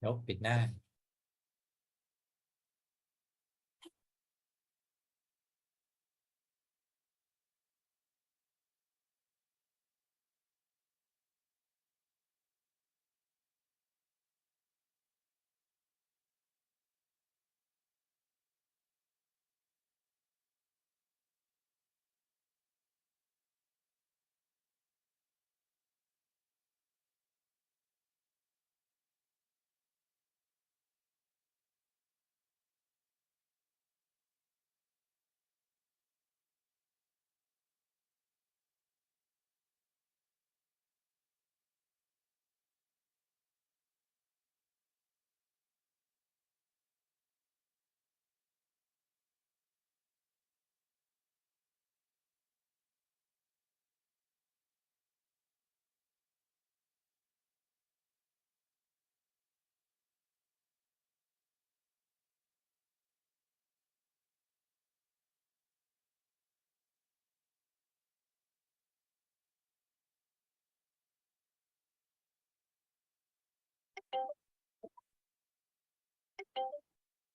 ยกปิดหน้า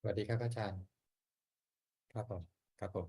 สวัสดีครับอาจารย์ครับผมครับผม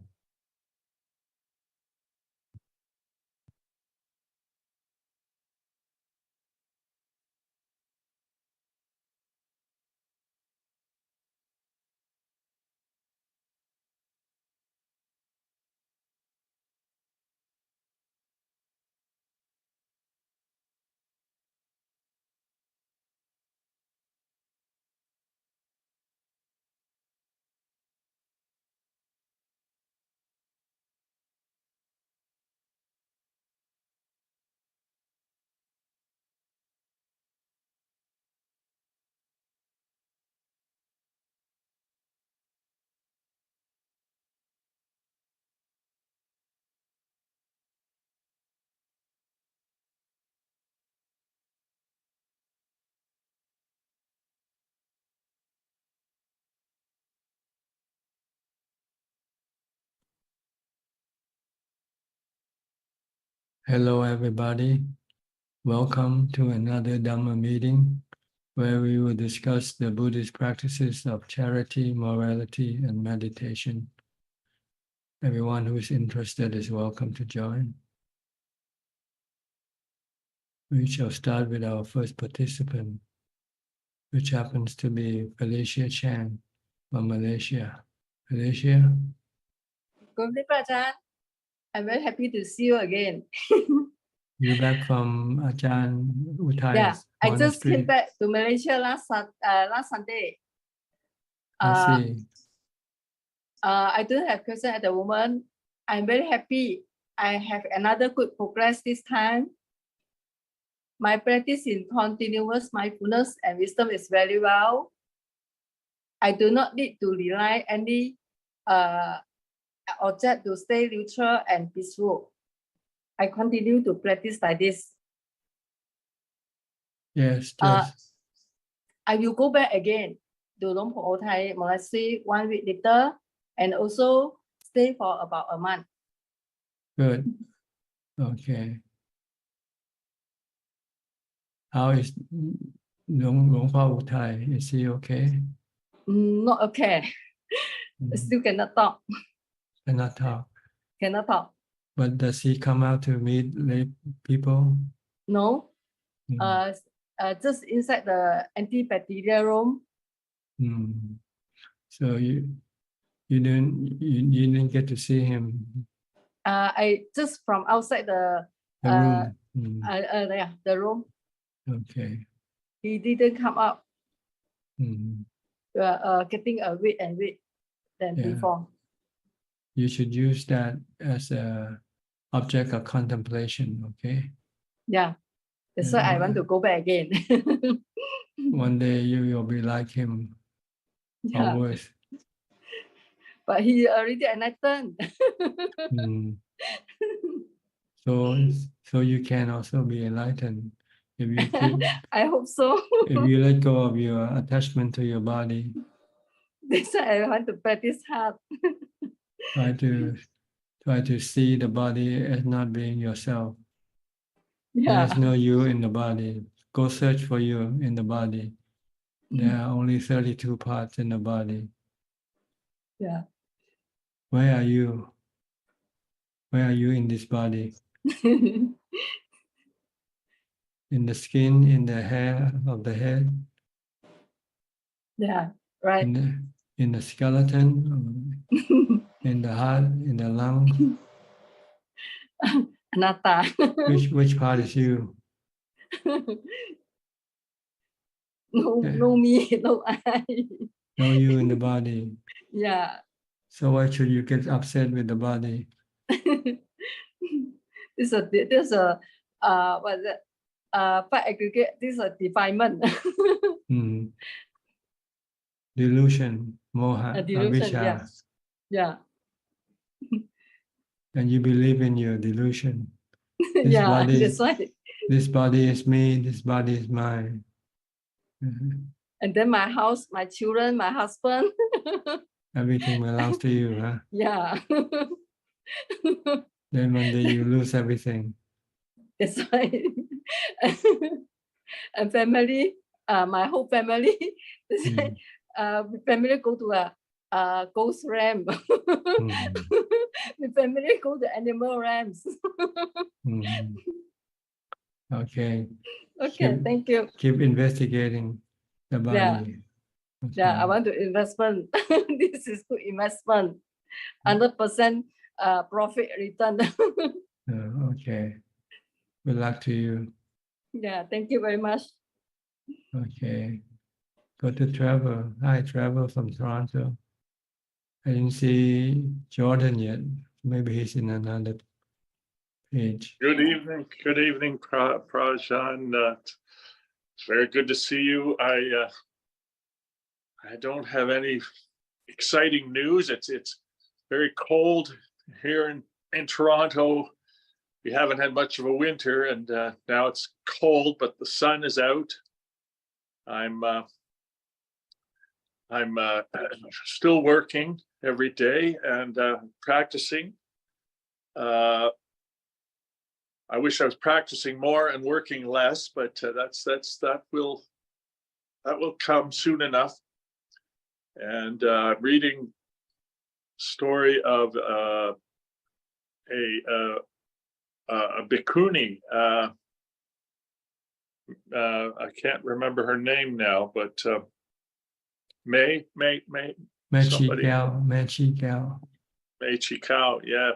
Hello, everybody. Welcome to another Dhamma meeting where we will discuss the Buddhist practices of charity, morality, and meditation. Everyone who is interested is welcome to join. We shall start with our first participant, which happens to be Felicia Chan from Malaysia. Felicia? Good evening, Ajaan. I'm very happy to see you again. You're back from Ajaan Yeah, Suchart I just monastery. came back to Malaysia last Sunday. I see. I don't have question at the moment. I'm very happy. I have another good progress this time. My practice in continuous mindfulness and wisdom is very well. I do not need to rely any object to stay neutral and peaceful. I continue to practice like this. Yes, just I will go back again to Luang Por Thai Monastery 1 week later and also stay for about a month. good. Okay. How is Luang Por Thai? Is he okay? Not okay. Still cannot talk. Cannot talk. Cannot talk. But does he come out to meet lay people? No. Mm. Just inside the antibacterial room. Mm. So you didn't get to see him. I just from outside the room. Mm. yeah, the room. Okay. He didn't come up. Mm. Getting a week and week than before. You should use that as a object of contemplation. Okay. Yeah. That's why I want to go back again. One day you will be like him. Yeah. Or worse. But he already enlightened. Mm. So you can also be enlightened if you keep. I hope so. If you let go of your attachment to your body. That's why I want to practice hard. Try to see the body as not being yourself. Yeah. There's no you in the body. Go search for you in the body. There are only 32 parts in the body. Yeah. Where are you? Where are you in this body? In the skin, in the hair of the head, Yeah, right. in the skeleton, in the heart, in the lungs. Anatta. Which part is you? No me, no I. No you in the body. Yeah. So why should you get upset with the body? This is a what is it? Five aggregate. This is a defilement. Delusion, moha, A delusion. avijja. Yes. Yeah. And you believe in your delusion. Yeah. That's right. This body is me, this body is mine. And then my house, my children, my husband. Everything belongs to you, huh? Yeah. Then one day you lose everything. That's right. And family, my whole family, family go to a ghost realm. The family go to animal realms. Okay. Okay, thank you. Keep investigating the body. Yeah. Okay. Yeah, I want to investment. This is good investment. 100% profit return. Okay. Good luck to you. Yeah, thank you very much. Okay. Go to Trevor. Hi, Trevor from Toronto. I didn't see Jordan yet. Maybe he's in another page. Good evening, Prajan. It's very good to see you. I don't have any exciting news. It's very cold here in Toronto. We haven't had much of a winter, and now it's cold, but the sun is out. I'm still working every day and practicing. I wish I was practicing more and working less, but that will come soon enough. And reading story of a bhikkhuni. I can't remember her name now, but May Chikao, yeah.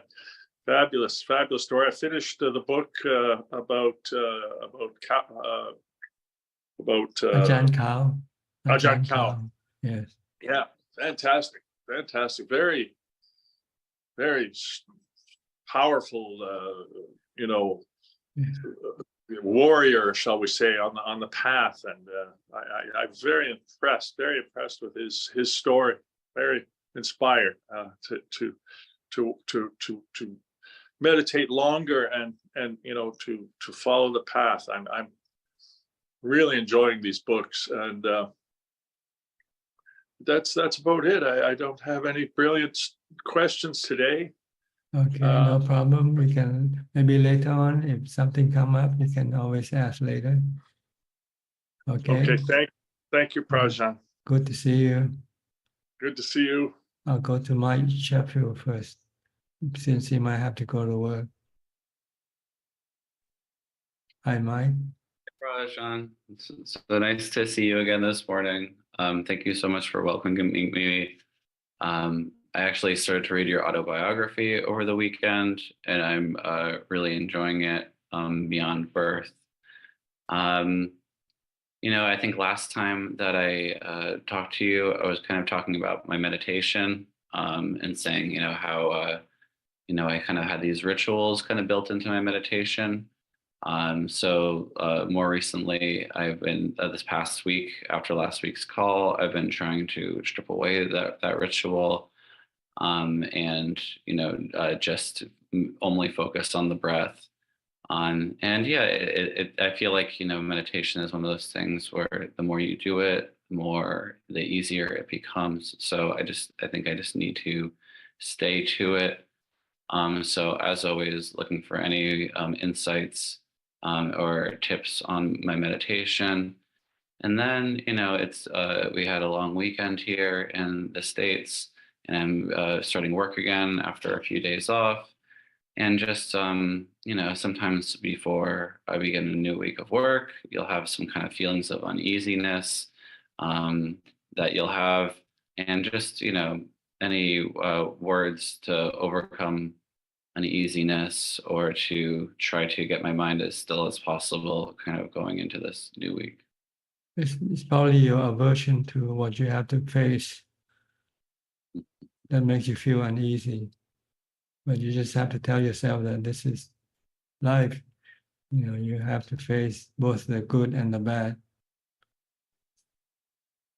Fabulous story. I finished the book about Ajaan Kao. Ajaan Kao. Yes. Yeah, fantastic. Very, very powerful. Warrior, shall we say, on the path, and I was very impressed with his story. Very inspired to meditate longer and to follow the path. I'm really enjoying these books, and that's about it. I don't have any brilliant questions today. Okay, no problem. We can maybe later on, if something come up, you can always ask later. Okay. Thank you, Prajan. Good to see you. Good to see you. I'll go to Mike Sheffield first, since he might have to go to work. Hi, Mike. Rajan, it's so nice to see you again this morning. Thank you so much for welcoming me. I actually started to read your autobiography over the weekend, and I'm really enjoying it, Beyond Birth. I think last time that I talked to you, I was kind of talking about my meditation and saying, how, I kind of had these rituals kind of built into my meditation. So more recently, I've been this past week after last week's call, I've been trying to strip away that ritual and just only focus on the breath. I feel like meditation is one of those things where the more you do it, the easier it becomes. So I think I just need to stay to it. So as always, looking for any insights or tips on my meditation. And then, it's we had a long weekend here in the States, and I'm starting work again after a few days off. And just, sometimes before I begin a new week of work, you'll have some kind of feelings of uneasiness that you'll have. And just, any words to overcome uneasiness or to try to get my mind as still as possible, kind of going into this new week. It's probably your aversion to what you have to face that makes you feel uneasy. But you just have to tell yourself that this is life. You have to face both the good and the bad.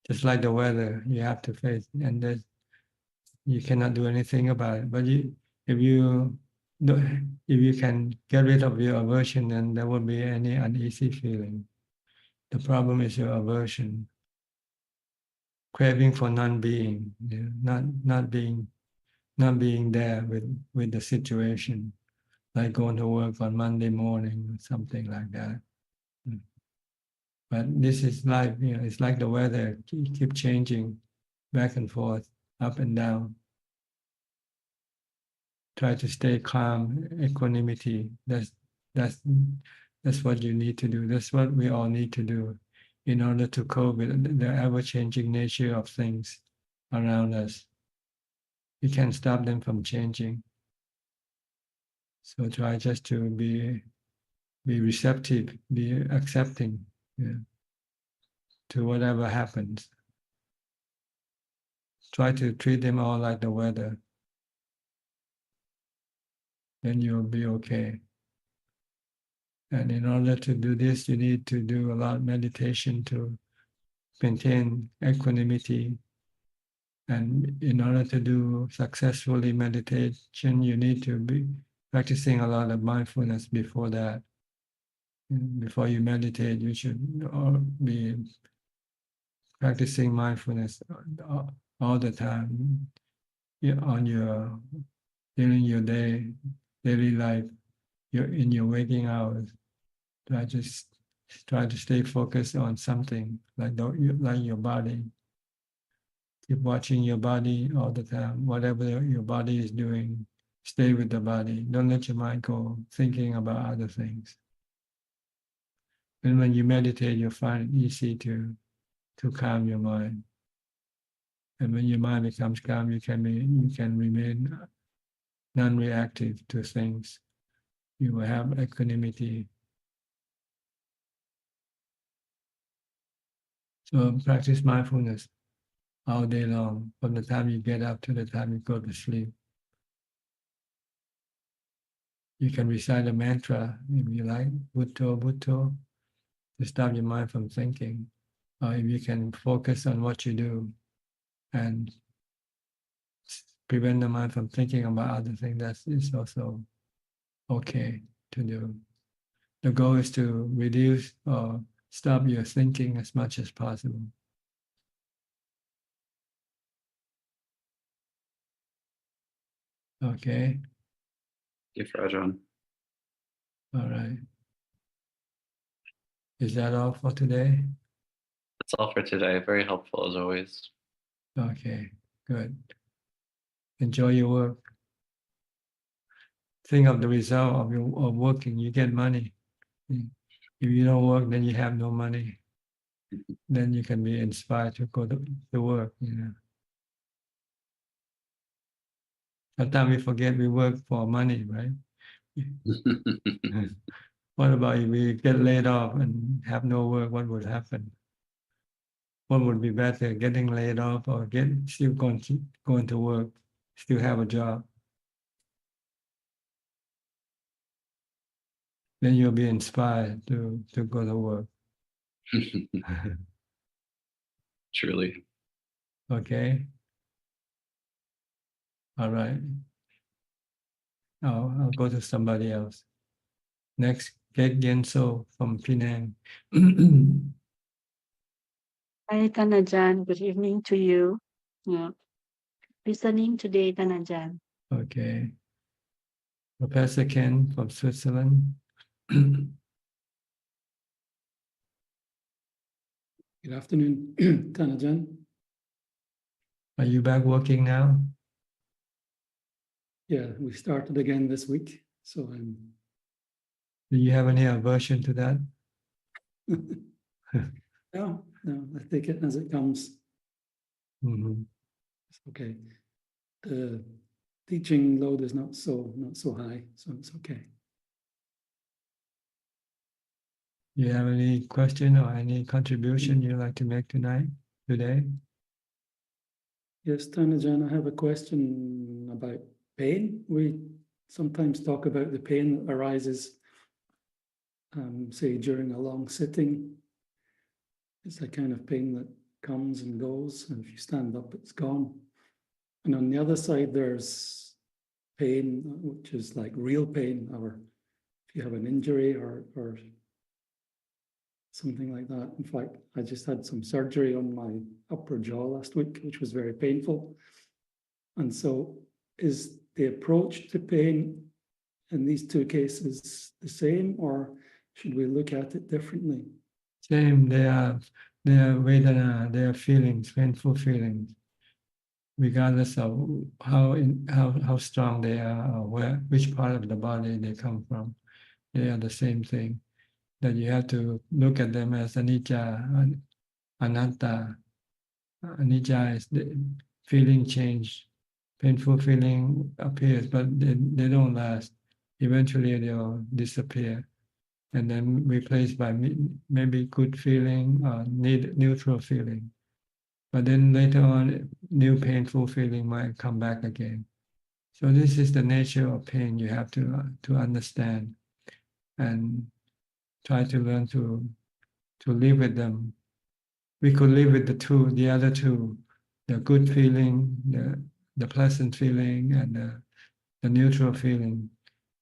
Just like the weather, you have to face, and you cannot do anything about it. But if you can get rid of your aversion, then there won't be any uneasy feeling. The problem is your aversion, craving for non-being, not being there with the situation, like going to work on Monday morning or something like that. But this is life, it's like the weather, keep changing back and forth, up and down. Try to stay calm, equanimity. That's what you need to do. That's what we all need to do in order to cope with the ever-changing nature of things around us. You can't stop them from changing. So try just to be receptive, be accepting to whatever happens. Try to treat them all like the weather. Then you'll be okay. And in order to do this, you need to do a lot of meditation to maintain equanimity. And in order to do successfully meditation, you need to be practicing a lot of mindfulness before that. Before you meditate, you should be practicing mindfulness all the time during your daily life, in your waking hours. Try to stay focused on something like your body. Keep watching your body all the time. Whatever your body is doing, stay with the body. Don't let your mind go thinking about other things. And when you meditate, you'll find it easy to calm your mind. And when your mind becomes calm, you can remain non-reactive to things. You will have equanimity. So practice mindfulness all day long, from the time you get up to the time you go to sleep. You can recite a mantra if you like, Bhutto, Bhutto, to stop your mind from thinking. Or if you can focus on what you do and prevent the mind from thinking about other things, that is also okay to do. The goal is to reduce or stop your thinking as much as possible. Okay. Thank you, Ajaan. All right. Is that all for today? That's all for today. Very helpful as always. Okay, good. Enjoy your work. Think of the result of working. You get money. If you don't work, then you have no money. Then you can be inspired to go to work. Sometimes we forget we work for money, right? What about if we get laid off and have no work? What would happen? What would be better, getting laid off or still going to work, still have a job? Then you'll be inspired to go to work. Truly. Okay. All right. I'll go to somebody else. Next, Kate Genso from Penang. Hi, Tanajan. Good evening to you. Yeah. Listening today, Tanajan. Okay. Professor Ken from Switzerland. Good afternoon, Tanajan. Are you back working now? Yeah, we started again this week, so Do you have any aversion to that? no, I take it as it comes. Mhm. It's okay. The teaching load is not so high, so it's okay. You have any question or any contribution you'd like to make today? Yes, Tanajan, I have a question about pain. We sometimes talk about the pain that arises, say, during a long sitting. It's a kind of pain that comes and goes, and if you stand up, it's gone. And on the other side, there's pain, which is like real pain, or if you have an injury or something like that. In fact, I just had some surgery on my upper jaw last week, which was very painful. And so is the approach to pain in these two cases the same, or should we look at it differently? Same, they are Vedana, they are feelings, painful feelings, regardless of how strong they are or which part of the body they come from. They are the same thing. That you have to look at them as anicca, anatta. Anicca is the feeling change. Painful feeling appears, but they don't last. Eventually they'll disappear and then replaced by maybe good feeling or neutral feeling. But then later on, new painful feeling might come back again. So this is the nature of pain you have to understand and try to learn to live with them. We could live with the other two, the good feeling, the pleasant feeling, and the neutral feeling.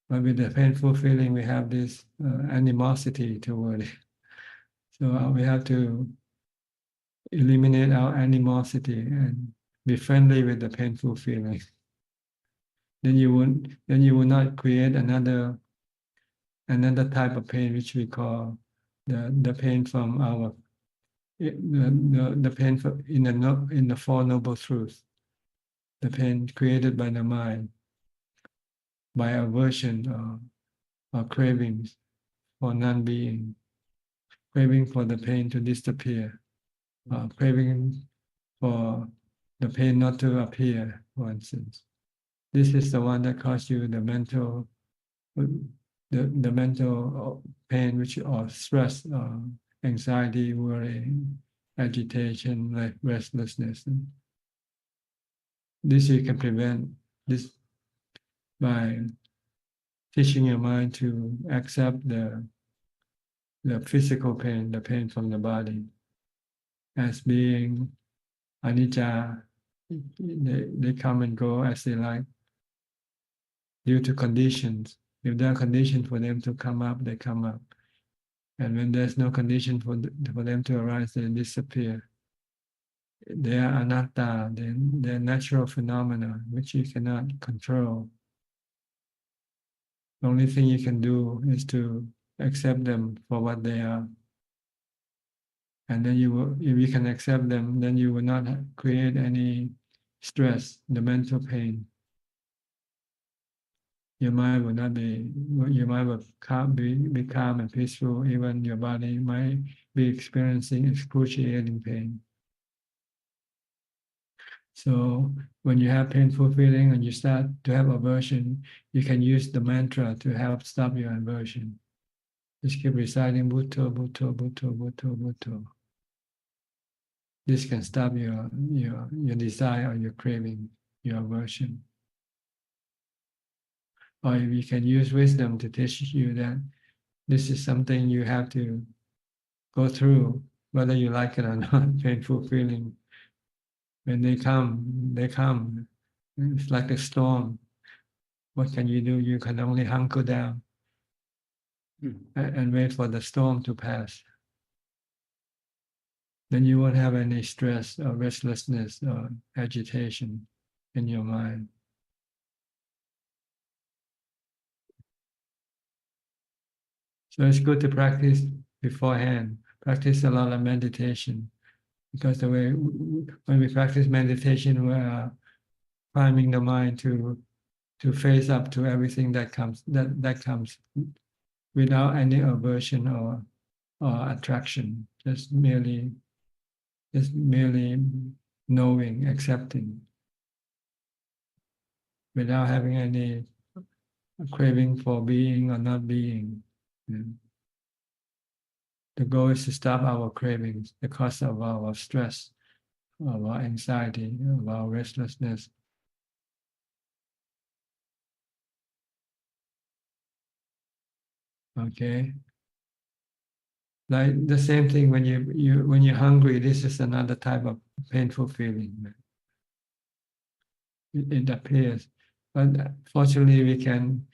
But with the painful feeling, we have this animosity toward it. So we have to eliminate our animosity and be friendly with the painful feeling. Then you will not create another type of pain, which we call the pain from our the pain in the Four Noble Truths, the pain created by the mind, by aversion or cravings for non-being, craving for the pain to disappear, craving for the pain not to appear, for instance. This is the one that causes you the mental pain, which or stress, anxiety, worry, agitation, restlessness. And this you can prevent this by teaching your mind to accept the physical pain, the pain from the body, as being anicca. They come and go as they like due to conditions. If there are conditions for them to come up, they come up. And when there's no condition for them to arise, they disappear. They are anatta, they're natural phenomena which you cannot control. The only thing you can do is to accept them for what they are. And then if you can accept them, then you will not create any stress, the mental pain. Your mind will be calm and peaceful. Even your body might be experiencing excruciating pain. So when you have painful feeling and you start to have aversion, you can use the mantra to help stop your aversion. Just keep reciting Bhutto, Bhutto, Bhutto, Bhutto, Bhutto. This can stop your desire or your craving, your aversion. Or you can use wisdom to teach you that this is something you have to go through, whether you like it or not, painful feeling. When they come, they come. It's like a storm. What can you do? You can only hunker down and wait for the storm to pass. Then you won't have any stress or restlessness or agitation in your mind. So it's good to practice beforehand. Practice a lot of meditation Because the way when we practice meditation, we are priming the mind to face up to everything that comes without any aversion or attraction, just merely knowing, accepting, without having any craving for being or not being. The goal is to stop our cravings, the cause of our stress, of our anxiety, of our restlessness. Okay. Like the same thing when you're hungry, this is another type of painful feeling. It appears, but fortunately we can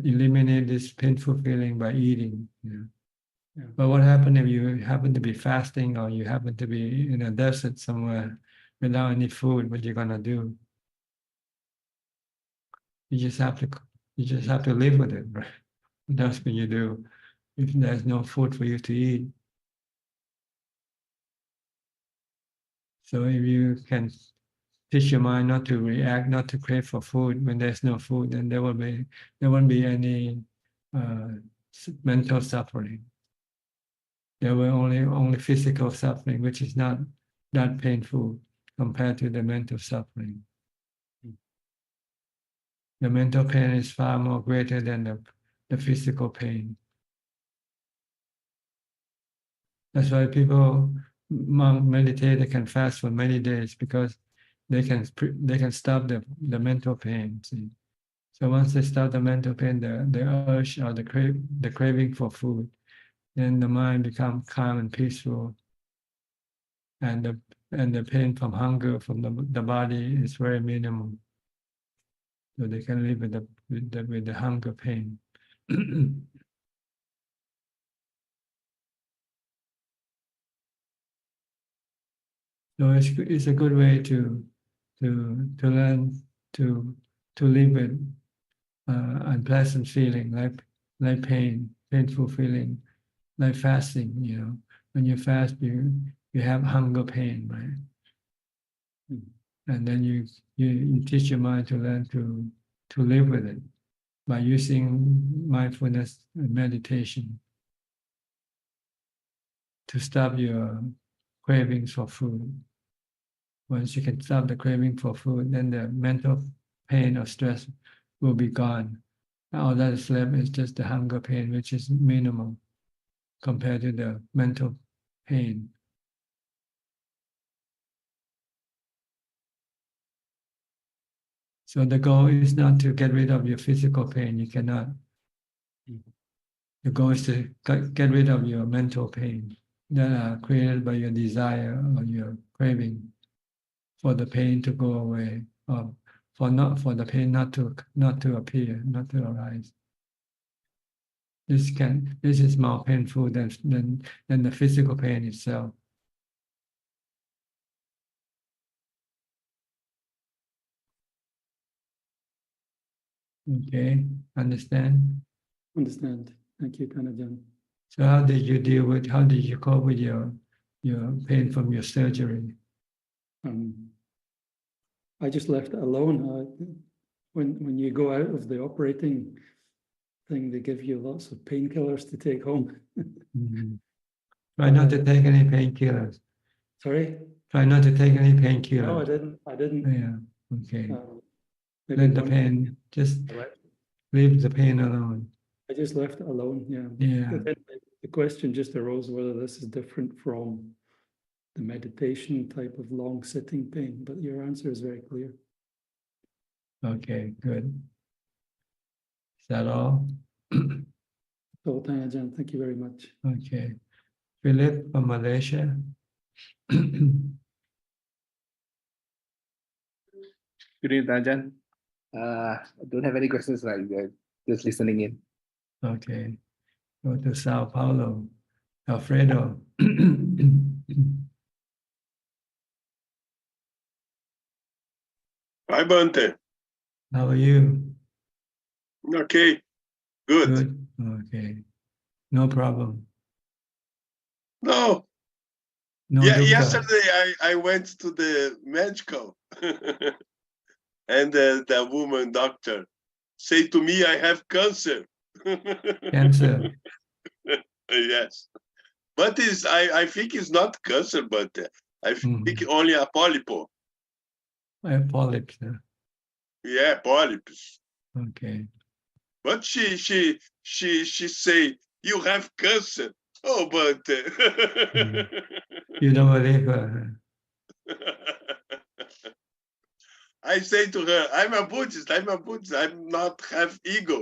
eliminate this painful feeling by eating. Yeah. But what happens if you happen to be fasting or you happen to be in a desert somewhere without any food? What you're gonna do? You just have to live with it, right? That's what you do if there's no food for you to eat. So if you can teach your mind not to react, not to crave for food when there's no food, then there won't be any mental suffering. There will only physical suffering, which is not that painful compared to the mental suffering. The mental pain is far more greater than the physical pain. That's why people meditate, they can fast for many days because they can stop the mental pain. See? So once they stop the mental pain, the urge or the craving for food, then the mind becomes calm and peaceful, and the pain from hunger from the body is very minimal. So they can live with the hunger pain. So it's a good way to learn to live with unpleasant feeling like painful feeling, like fasting. When you fast, you have hunger pain, right? And then you teach your mind to learn to live with it by using mindfulness and meditation to stop your cravings for food. Once you can stop the craving for food, then the mental pain or stress will be gone. All that is left is just the hunger pain, which is minimal compared to the mental pain. So the goal is not to get rid of your physical pain. You cannot. The goal is to get rid of your mental pain that are created by your desire or your craving for the pain to go away, or for the pain not to appear, not to arise. This is more painful than the physical pain itself. Okay, understand? Understand. Thank you, Ajaan. So how did you cope with your pain from your surgery? I just left it alone. When you go out of the operating thing, they give you lots of painkillers to take home. Try not to take any painkillers. Sorry? Try not to take any painkillers. No, I didn't. Yeah, okay. Maybe Let the pain, just leave the pain alone. I just left it alone, Yeah. The question just arose whether this is different from the meditation type of long sitting pain, but your answer is very clear. Okay, good. Is that all? So, Ajaan, thank you very much. Okay. Philip from Malaysia. Good evening, Ajaan. I don't have any questions right there. Just listening in. Okay. Go to Sao Paulo. Alfredo. Hi, Bante. How are you? Okay, good. Good. Okay. No problem. No, No Yeah, dukkha. yesterday I went to the medical and the woman doctor say to me I have cancer. Cancer. Yes, but I think it's not cancer, but I think only a polyp. Polyps. Yeah, polyps. Okay. But she say you have cancer. Oh, but You don't believe her. I say to her, I'm a Buddhist. I'm not have ego.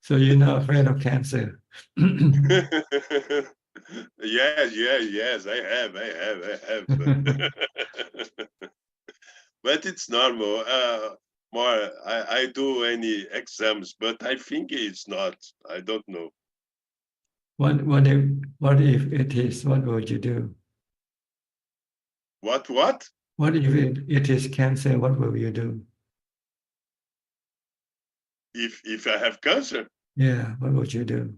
So you're not afraid of cancer. Yes, I have. But it's normal. More, I do any exams, but I think it's not. I don't know. What if it is? What would you do? What? What if it is cancer? What will you do? If I have cancer? Yeah, what would you do?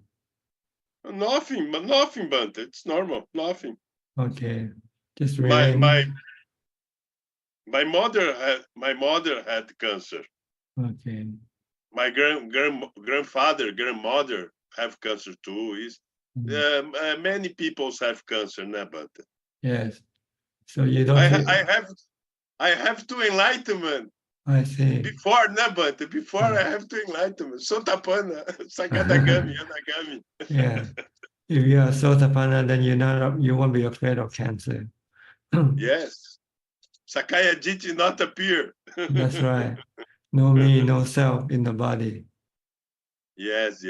Nothing, but it's normal. Nothing. Okay, just My remain. mother had cancer. Okay. My grandfather, grandmother have cancer too. Many people have cancer, no, but Yes. So you don't. I have to enlightenment. I see. Before, no, but before I have to enlightenment. Sotapana, Sagadagami, Yanagami. Yeah. If you are Sotapanna, then you won't be afraid of cancer. Yes. Sakaya Jiti not appear. That's right. No me, no self in the body. Yes.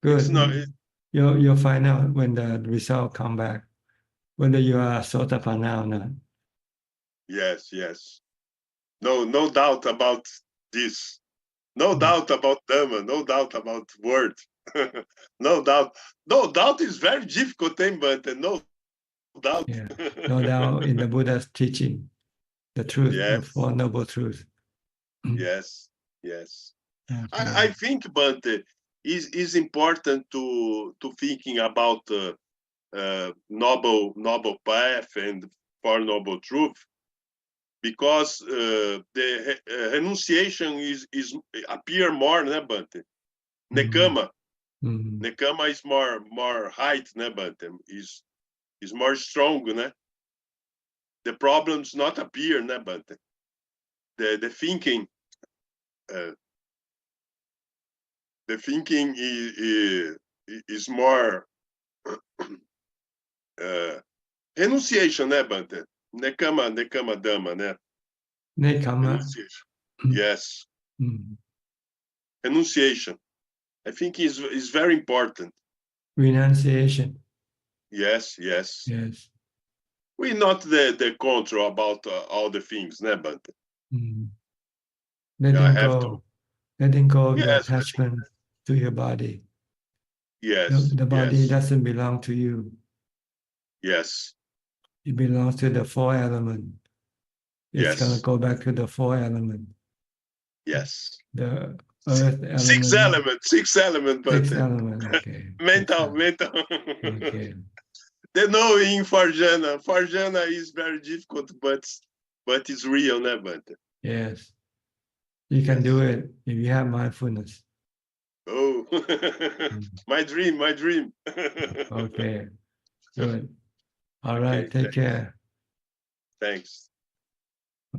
Good. It's not, You'll find out when the result come back, whether you are Sotapanna or not. yes. No doubt about this. No doubt about Dhamma. No doubt about word. No doubt. No doubt is very difficult thing, but no doubt. Yeah. No doubt in the Buddha's teaching, the truth, the Yes. Four Noble Truths. Yes. Okay. I think, but is important to thinking about noble path and Four Noble Truth, because the renunciation is appear more, né, Bante? Nekama. Nekama is more height, né, Bante? Is more strong, né? The problems not appear, né, Bante? The thinking. The thinking is more renunciation, né, Bante? Nekama Dhamma, né? Nekama. Renunciation. Yes. Renunciation. I think is very important. Renunciation. Yes. We're not the control about all the things, né, Bante? Letting go of your Yes, attachment to your body. Yes. The body doesn't belong to you. Yes. It belongs to the four elements. It's going to go back to the four elements. Yes. The earth element. Six elements. Six elements, okay. mental. Okay. The knowing Farjana is very difficult, but it's real, never. Yes. You can do it if you have mindfulness. Oh, my dream. Okay, good. All right, take care. Thanks.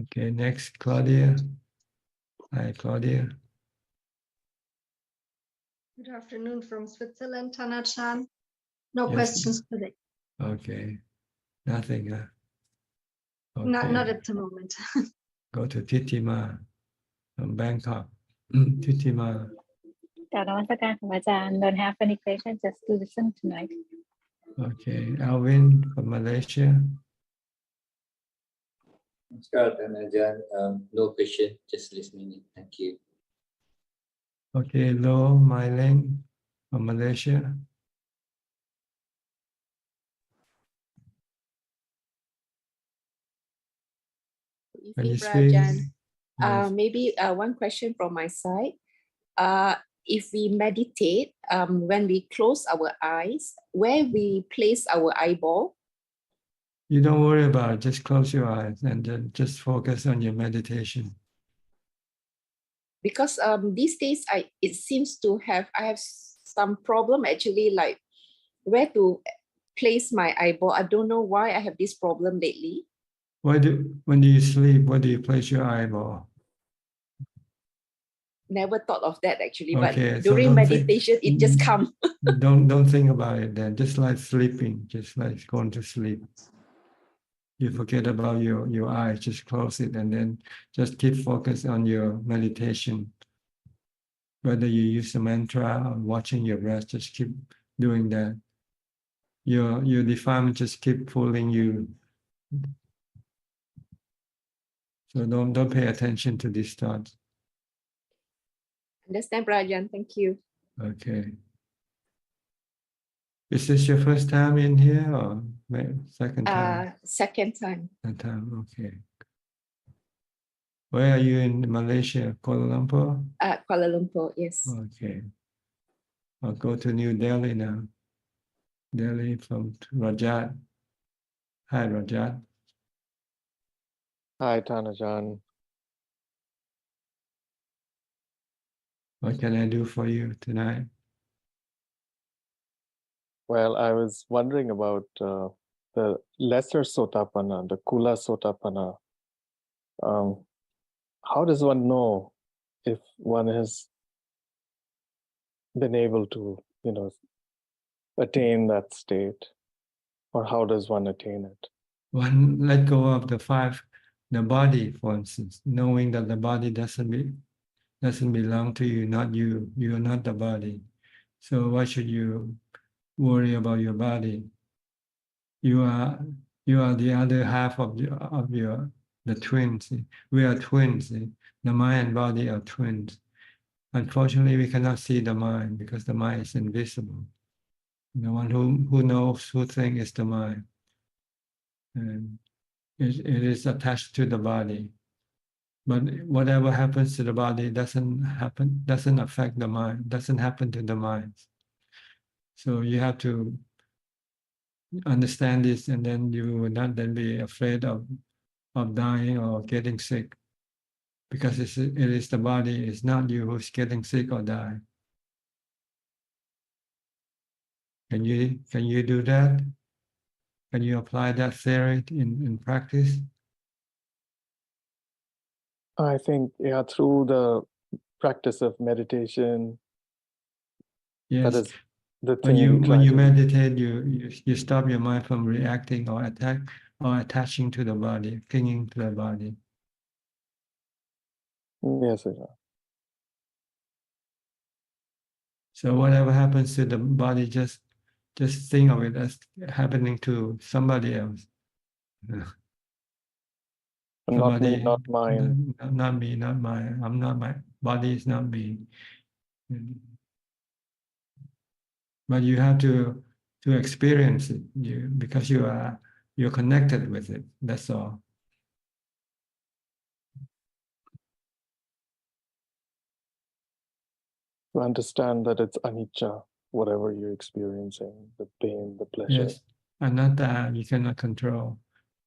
Okay, next, Claudia. Hi, Claudia. Good afternoon from Switzerland, Tanachan. No Yes. questions today. Okay, nothing. Okay. Not at the moment. Go to Titima from Bangkok. Titima. กราบนมัสการของอาจารย์ Don't have any question, just to listen tonight. Okay, Alvin from Malaysia. Ajaan, no question, just listening. Thank you. Okay, Lo Mai Leng from Malaysia. Can you speak? Ajaan. Maybe one question from my side. if we meditate, when we close our eyes, where we place our eyeball. You don't worry about it. Just close your eyes and then just focus on your meditation. Because these days it seems to have, I have some problem actually, like where to place my eyeball. I don't know why I have this problem lately. When do you sleep, where do you place your eyeball? Never thought of that actually, Okay, but so during meditation, it just comes. don't think about it then. Just like sleeping, just like going to sleep. You forget about your eyes, just close it and then just keep focused on your meditation. Whether you use a mantra or watching your breath, just keep doing that. Your defilement just keep pulling you. So don't pay attention to these thoughts. Understand, Ajaan? Thank you. Okay. Is this your first time in here or second time? Second time. Second time, okay. Where are you in Malaysia? Kuala Lumpur? Kuala Lumpur, yes. Okay. I'll go to New Delhi now. Delhi from Rajat. Hi, Rajat. Hi, Tanajan. What can I do for you tonight? Well, I was wondering about the lesser Sotapanna, the Kula Sotapanna. How does one know if one has been able to, attain that state? Or how does one attain it? One, let go of the body, for instance, knowing that the body doesn't belong to you, not you. You are not the body. So why should you worry about your body? You are the other half of the twins. We are twins. The mind and body are twins. Unfortunately, we cannot see the mind because the mind is invisible. The one who knows, who thinks is the mind. And it is attached to the body. But whatever happens to the body doesn't affect the mind, doesn't happen to the mind. So you have to understand this, and then you will not then be afraid of dying or getting sick. Because it is the body, it's not you who's getting sick or die. Can you do that? Can you apply that theory in practice? I think, through the practice of meditation, Yes. that is the thing. When you meditate, you stop your mind from reacting or attaching to the body, clinging to the body. Yes, sir. So whatever happens to the body, just think of it as happening to somebody else. Not me, not mine. Not me, not mine. I'm not my body is not me. But you have to experience it, because you're connected with it. That's all. To understand that it's anicca, whatever you're experiencing, the pain, the pleasure. Yes, anatta, you cannot control.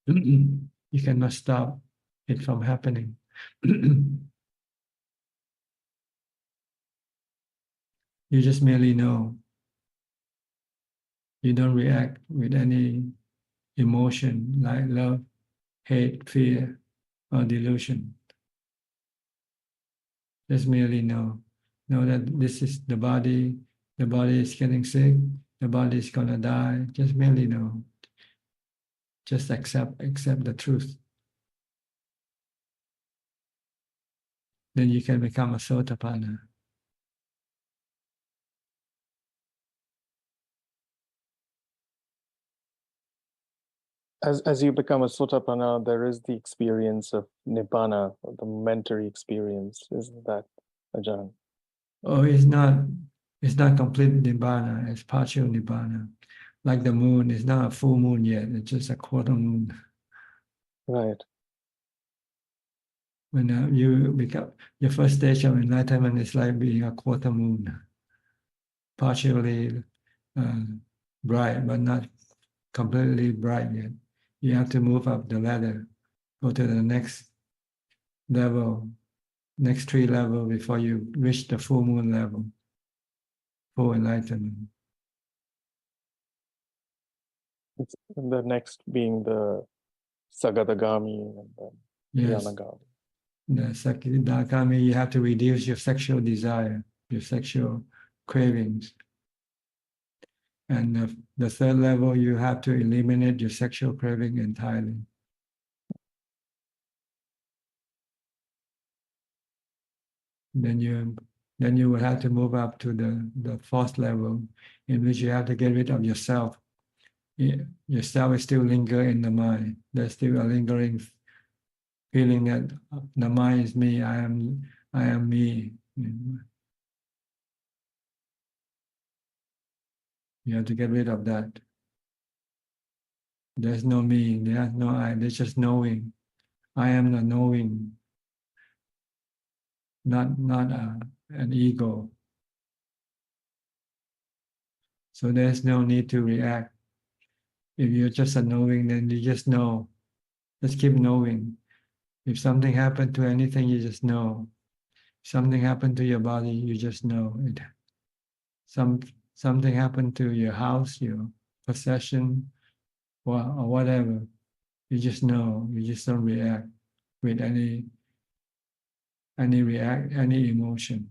You cannot stop it from happening. You just merely know. You don't react with any emotion like love, hate, fear, or delusion. Just merely know. Know that this is the body is getting sick, the body is gonna die. Just merely know. Just accept the truth. Then you can become a Sotapanna. As you become a Sotapanna, there is the experience of Nibbana, or the momentary experience, isn't that, Ajahn? Oh, it's not complete Nibbana, it's partial Nibbana. Like the moon, it's not a full moon yet, it's just a quarter moon. Right. When you become, your first stage of enlightenment is like being a quarter moon, partially bright, but not completely bright yet. You have to move up the ladder, go to the next level, next 3 levels before you reach the full moon level, full enlightenment. And the next being the Sagadagami and then Yes. Yanagami. The Sakadagami, you have to reduce your sexual desire, your sexual cravings. And the 3rd level, you have to eliminate your sexual craving entirely. Then you will have to move up to the 4th level, in which you have to get rid of yourself. Yourself is still lingering in the mind. There's still a lingering feeling that the mind is me, I am me. You have to get rid of that. There's no me, there's no I, there's just knowing. I am the knowing, not an ego. So there's no need to react. If you're just a knowing, then you just know. Just keep knowing. If something happened to anything, you just know. If something happened to your body, you just know it. Something happened to your house, your possession, or whatever. You just know. You just don't react with any emotion.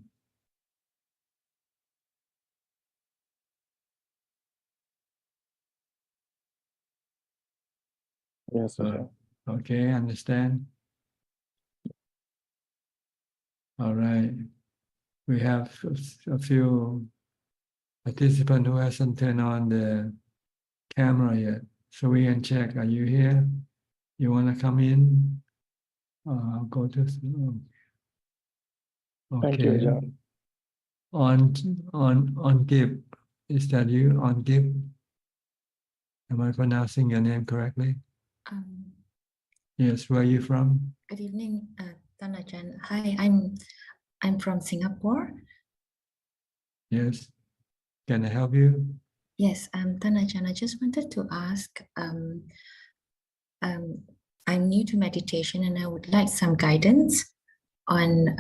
Yes, Ajahn. Okay, understand? All right. We have a few participants who hasn't turned on the camera yet. So we can check, are you here? You want to come in? I'll go to... Okay. Thank you, Ajahn. On Gib, is that you, on Gib? Am I pronouncing your name correctly? Yes, where are you from? Good evening, Ajahn. Hi, I'm from Singapore. Yes. Can I help you? Yes, Ajahn, I just wanted to ask, I'm new to meditation and I would like some guidance on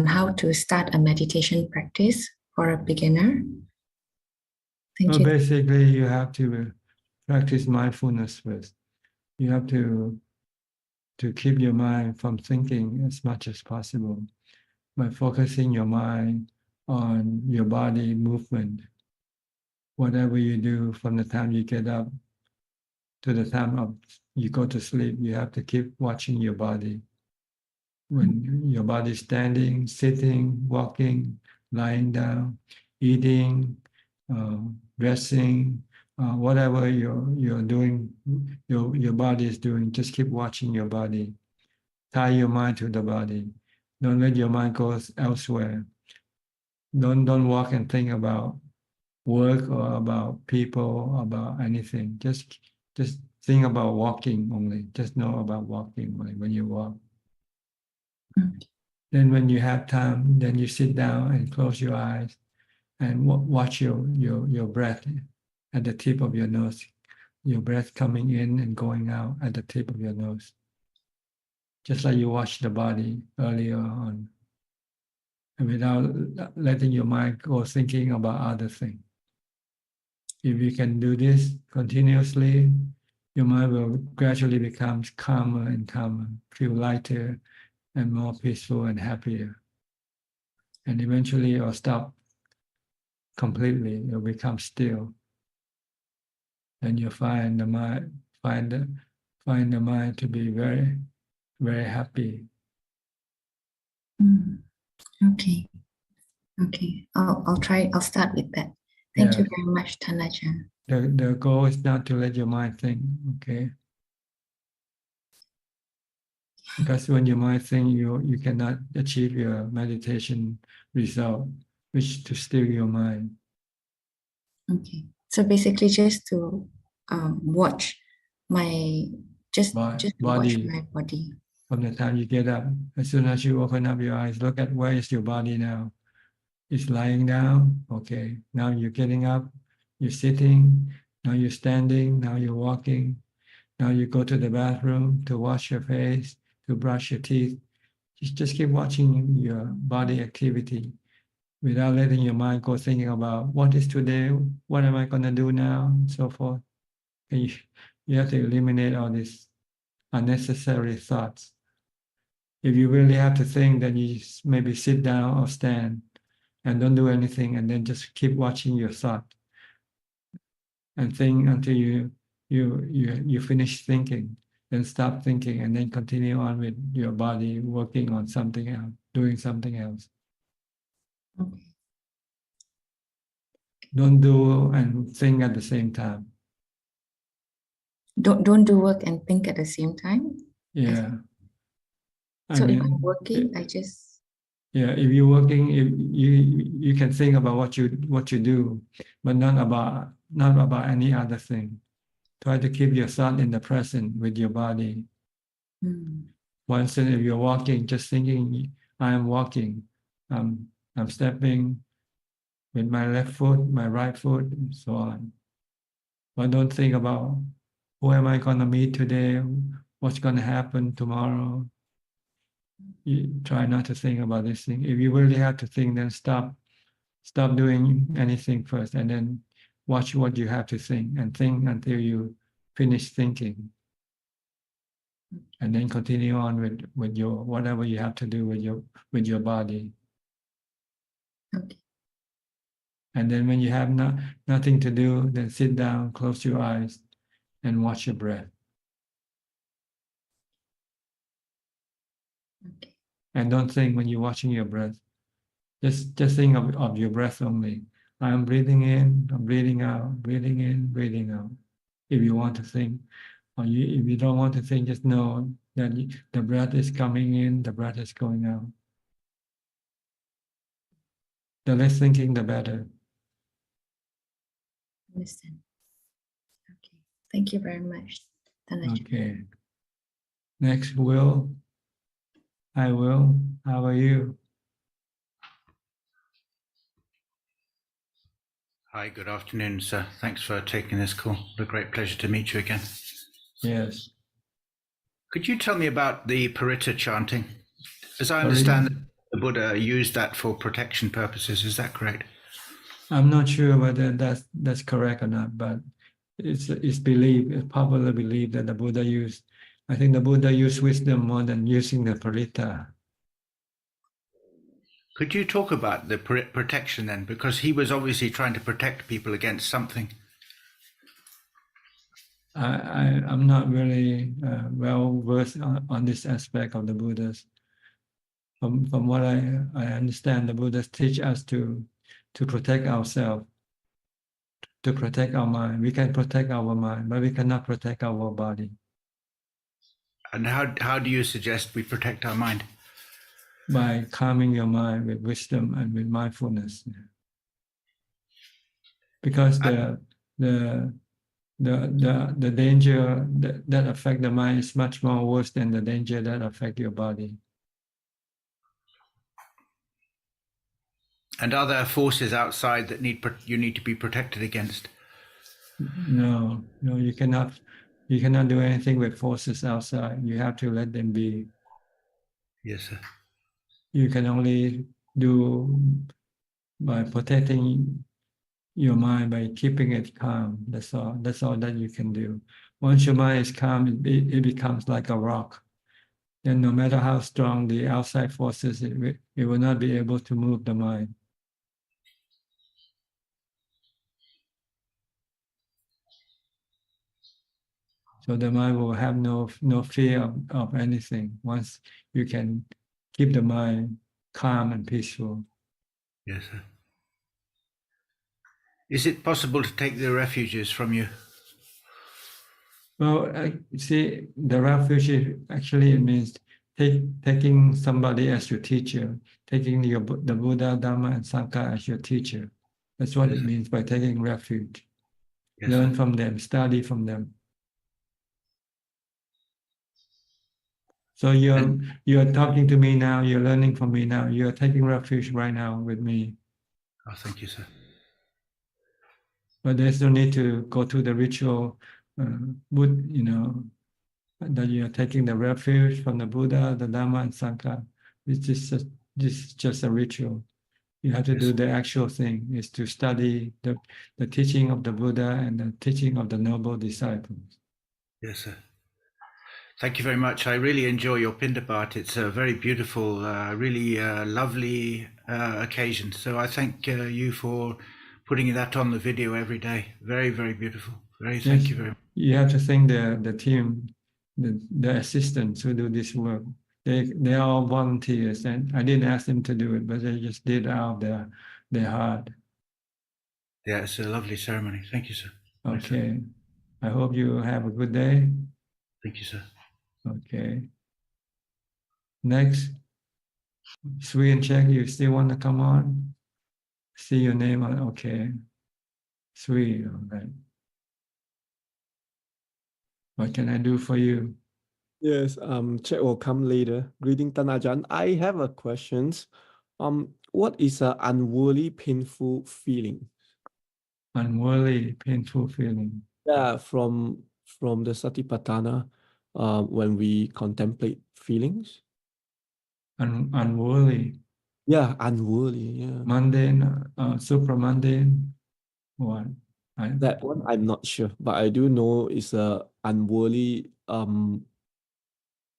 how to start a meditation practice for a beginner. Thank you. Basically, you have to practice mindfulness first. You have to keep your mind from thinking as much as possible by focusing your mind on your body movement. Whatever you do from the time you get up to the time you go to sleep, you have to keep watching your body. When your body is standing, sitting, walking, lying down, eating, dressing, whatever you're doing, your body is doing, just keep watching your body. Tie your mind to the body. Don't let your mind go elsewhere. Don't walk and think about work or about people, about anything. Just think about walking only. Just know about walking only when you walk. Then when you have time, then you sit down and close your eyes and watch your breath at the tip of your nose. Your breath coming in and going out at the tip of your nose. Just like you watch the body earlier on. And without letting your mind go thinking about other things. If you can do this continuously, your mind will gradually become calmer and calmer, feel lighter and more peaceful and happier. And eventually it will stop completely, it will become still. And you'll find the mind to be very, very happy. Okay. I'll try. I'll start with that. Thank you very much, Ajahn. The goal is not to let your mind think, okay? Because when your mind thinks, you cannot achieve your meditation result, which is to still your mind. Okay. So basically, just to watch my body. watch my body. From the time you get up, as soon as you open up your eyes, look at where is your body now. It's lying down. Okay. Now you're getting up. You're sitting. Now you're standing. Now you're walking. Now you go to the bathroom to wash your face, to brush your teeth. Just keep watching your body activity without letting your mind go thinking about what is today, what am I going to do now, and so forth. And you have to eliminate all these unnecessary thoughts. If you really have to think, then you maybe sit down or stand and don't do anything, and then just keep watching your thought and think until you finish thinking. Then stop thinking and then continue on with your body working on something else, doing something else. Okay. Don't do and think at the same time. Don't do work and think at the same time. Yeah. So if I'm working, I just yeah. If you're working, if you can think about what you do, but not about any other thing. Try to keep your thought in the present with your body. Once if you're walking, just thinking, I am walking. I'm stepping with my left foot, my right foot, and so on. But don't think about who am I going to meet today, what's going to happen tomorrow. You try not to think about this thing. If you really have to think, then stop doing anything first, and then watch what you have to think, and think until you finish thinking. And then continue on with your whatever you have to do with your body. Okay. And then when you have nothing to do, then sit down, close your eyes, and watch your breath. Okay. And don't think when you're watching your breath. Just think of your breath only. I'm breathing in, I'm breathing out, breathing in, breathing out. If you want to think, or if you don't want to think, just know that the breath is coming in, the breath is going out. The less thinking, the better. Understand. Okay. Thank you very much. Okay. Next, Will. Hi, Will. How are you? Hi, good afternoon, sir. Thanks for taking this call. What a great pleasure to meet you again. Yes. Could you tell me about the Paritta chanting? As I understand it, the Buddha used that for protection purposes. Is that correct? I'm not sure whether that's correct or not, but it's believed, it's popularly believed that the Buddha used, I think the Buddha used wisdom more than using the Paritta. Could you talk about the protection then? Because he was obviously trying to protect people against something. I'm not really well versed on this aspect of the Buddhas. From what I understand, the Buddhas teach us to protect ourselves, to protect our mind. We can protect our mind, but we cannot protect our body. And how do you suggest we protect our mind? By calming your mind with wisdom and with mindfulness. Because the danger that affect the mind is much more worse than the danger that affect your body. And are there forces outside that you need to be protected against? No, you cannot do anything with forces outside. You have to let them be. Yes, sir. You can only do by protecting your mind by keeping it calm. That's all that you can do. Once your mind is calm, it becomes like a rock. Then no matter how strong the outside forces, it will not be able to move the mind. So the mind will have no fear of anything once you can keep the mind calm and peaceful. Yes, sir. Is it possible to take the refuges from you? Well, see, the refuge actually means taking somebody as your teacher, taking the Buddha, Dhamma, and Sangha as your teacher. That's what it means by taking refuge. Yes, Learn sir. from them, study from them. So you're talking to me now, you're learning from me now, you're taking refuge right now with me. Oh, thank you, sir. But there's no need to go to the ritual, that you're taking the refuge from the Buddha, the Dhamma, and Sangha. This is just a ritual. You have to do the actual thing, is to study the teaching of the Buddha and the teaching of the noble disciples. Yes, sir. Thank you very much. I really enjoy your Pindapat. It's a very beautiful, really lovely occasion. So I thank you for putting that on the video every day. Very, very beautiful. Thank you very much. You have to thank the team, the assistants who do this work. They are all volunteers, and I didn't ask them to do it, but they just did out of their heart. Yeah, it's a lovely ceremony. Thank you, sir. Okay. I hope you have a good day. Thank you, sir. Okay. Next, Sri and Czech, you still want to come on? See your name on, okay. Sri, all right. What can I do for you? Yes, Czech will come later. Greeting Tan Ajaan. I have a questions. What is an unworthy, painful feeling? Unworthy, painful feeling. Yeah, from the Satipatthana, when we contemplate feelings. Unworthy. Yeah, unworthy. Yeah. Mundane, supramundane. What? That one I'm not sure, but I do know it's a unworthy,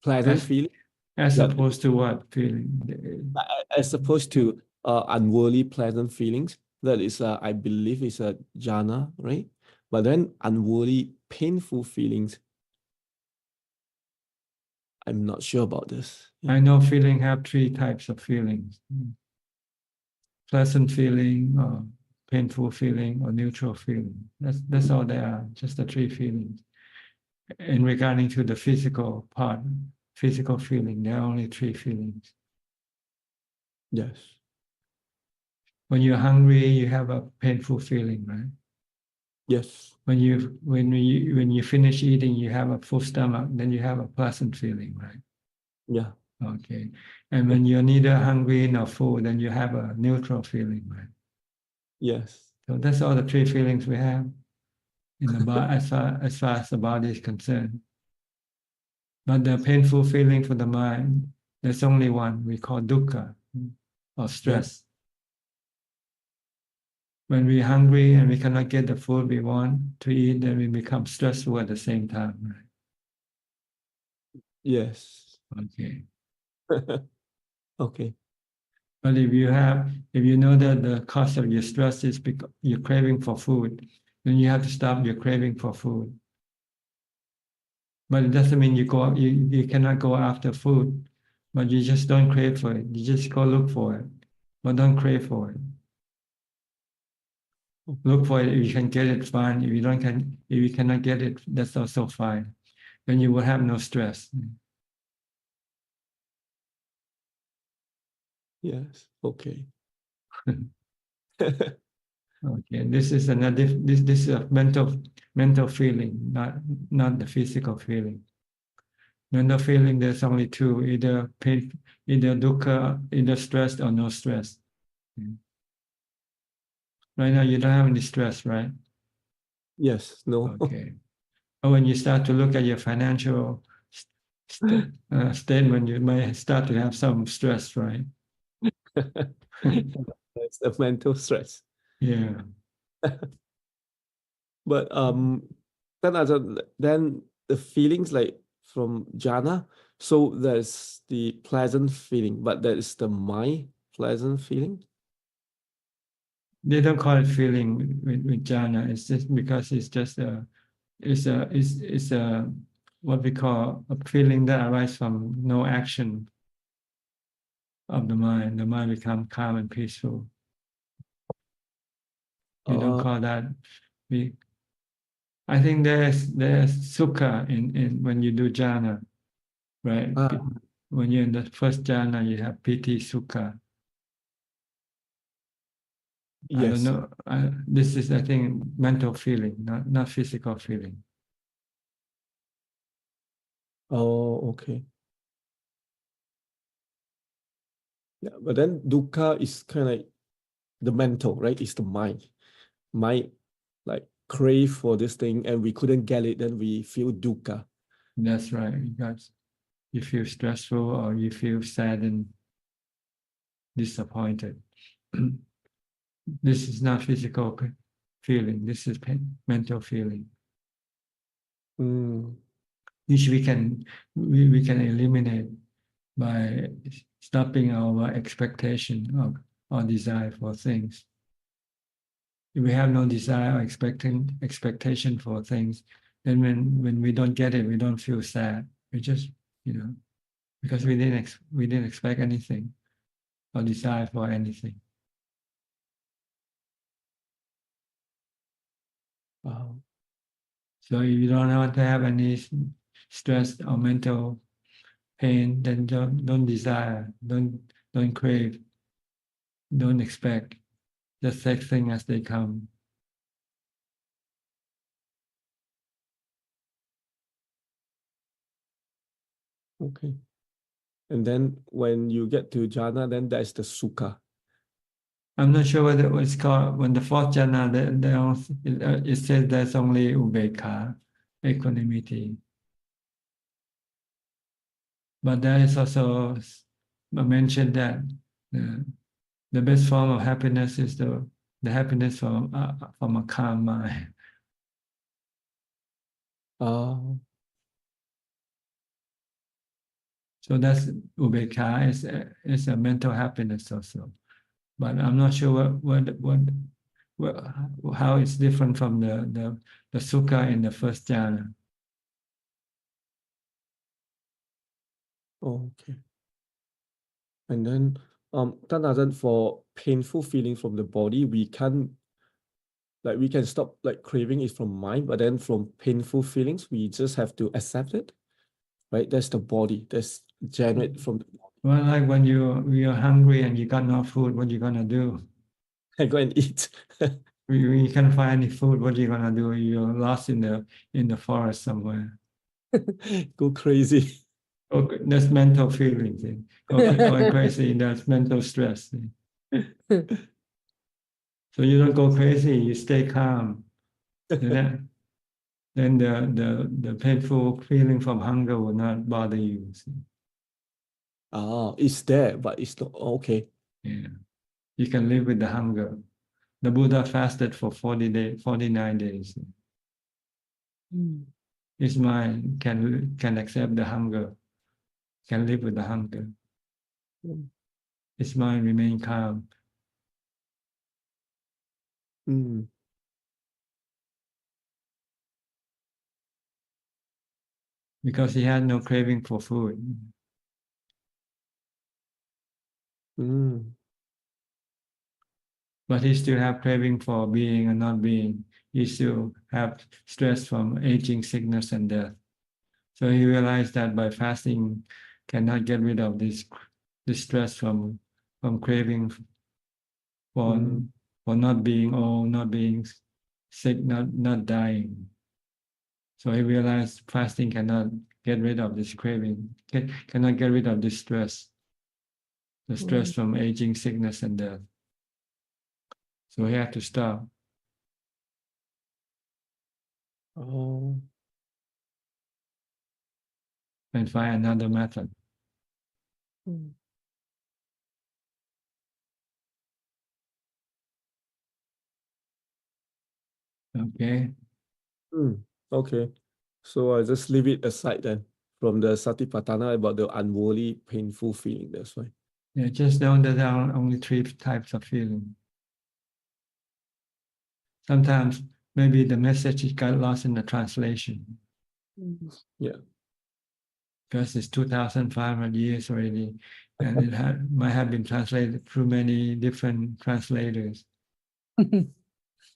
pleasant feeling. As opposed to what feeling? As opposed to unworthy, pleasant feelings. That is, I believe, is a jhana, right? But then unworthy, painful feelings, I'm not sure about this. I know feeling have three types of feelings. Pleasant feeling, or painful feeling, or neutral feeling. That's all they are, just the three feelings. In regarding to the physical part, physical feeling, there are only three feelings. Yes. When you're hungry, you have a painful feeling, right? Yes. When you finish eating, you have a full stomach, then you have a pleasant feeling, right? Yeah. Okay. And when you're neither hungry nor full, then you have a neutral feeling, right? Yes. So that's all the three feelings we have in the body, as far as the body is concerned. But the painful feeling for the mind, there's only one we call dukkha, or stress. When we're hungry and we cannot get the food we want to eat, then we become stressful at the same time, right? Yes. Okay. Okay. But if you know that the cause of your stress is because you're craving for food, then you have to stop your craving for food. But it doesn't mean you cannot go after food, but you just don't crave for it. You just go look for it, but don't crave for it. Look for it. If you can get it, fine. If you cannot get it, that's also fine. Then you will have no stress. Yes. Okay. Okay. This is another. This is a mental feeling, not the physical feeling. Mental feeling, there's only two: either pain, either dukkha, either stress or no stress. Right now, you don't have any stress, right? Yes. No. Okay. But when you start to look at your financial statement, you may start to have some stress, right? It's the mental stress. Yeah. But then the feelings like from jhana, so there's the pleasant feeling, but there is the my pleasant feeling. They don't call it feeling with jhana. It's just because it's just it's a what we call a feeling that arises from no action of the mind. The mind becomes calm and peaceful. You don't call that. I think there's sukha in when you do jhana, right? When you're in the first jhana, you have piti sukha. Yes. I don't know. This is, I think, mental feeling, not physical feeling. Oh, okay. Yeah, but then dukkha is kind of like the mental, right? It's the mind. Mind like crave for this thing and we couldn't get it, then we feel dukkha. That's right. Because you feel stressful or you feel sad and disappointed. This is not physical feeling. This is mental feeling. Which we can eliminate by stopping our expectation or desire for things. If we have no desire or expectation for things, then when we don't get it, we don't feel sad. We just, because we didn't expect anything or desire for anything. Wow. So if you don't want to have any stress or mental pain, then don't desire, don't crave, don't expect. Just take things as they come. Okay. And then when you get to jhana, then that's the sukha. I'm not sure whether it's called, when the fourth jhana, it says there's only ubekkha, equanimity. But there is also mentioned that the best form of happiness is the happiness from a calm mind. So that's ubekkha is a mental happiness also. But I'm not sure how it's different from the sukha in the first jhana. Okay. And then Ajahn, for painful feeling from the body, we can stop like craving it from mind, but then from painful feelings, we just have to accept it. Right? That's the body. That's generate from the body. Well, like when you're hungry and you got no food, what are you gonna do? I go and eat. You can't find any food. What are you gonna do? You're lost in the forest somewhere. Go crazy. Okay, that's mental feelings. Going crazy, that's mental stress. So you don't go crazy. You stay calm. Then the painful feeling from hunger will not bother you. It's there, but it's not okay. Yeah, you can live with the hunger. The Buddha fasted for 49 days. His mind can accept the hunger, can live with the hunger. His mind remain calm. Because he had no craving for food. But he still have craving for being and not being. He still have stress from aging, sickness, and death. So he realized that by fasting cannot get rid of this stress from craving for not being old, not being sick, not dying. So he realized fasting cannot get rid of this craving, cannot get rid of this stress, the stress from aging, sickness, and death. So he had to stop. And find another method. Okay. Okay. So I just leave it aside then from the Satipatthana about the unworthy, painful feeling. That's why. Yeah, just know that there are only 3 types of feeling. Sometimes maybe the message got lost in the translation. Yeah. Because it's 2,500 years already, and it might have been translated through many different translators. By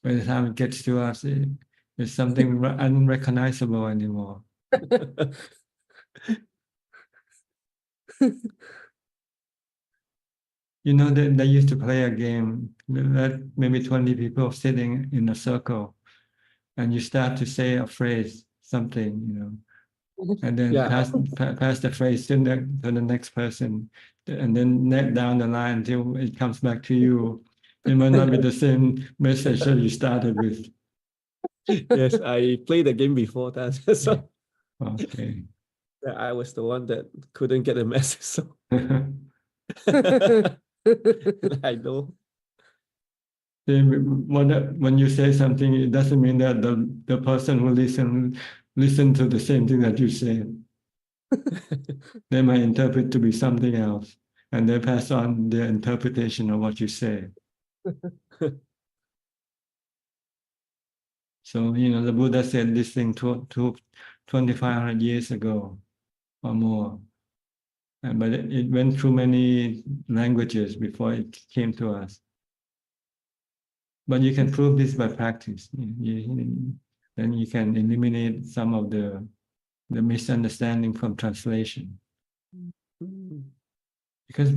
the time it gets to us, it's something unrecognizable anymore. You know, they used to play a game that maybe 20 people sitting in a circle, and you start to say a phrase, something, and then Yeah. pass the phrase to the next person, and then down the line until it comes back to you. It might not be the same message that you started with. Yes, I played the game before that. So Okay. I was the one that couldn't get the message. So I know. When you say something, it doesn't mean that the person who listen to the same thing that you say. They might interpret to be something else, and they pass on their interpretation of what you say. So, the Buddha said this thing 2,500 years ago or more. But it went through many languages before it came to us. But you can prove this by practice. Then you can eliminate some of the misunderstanding from translation. Because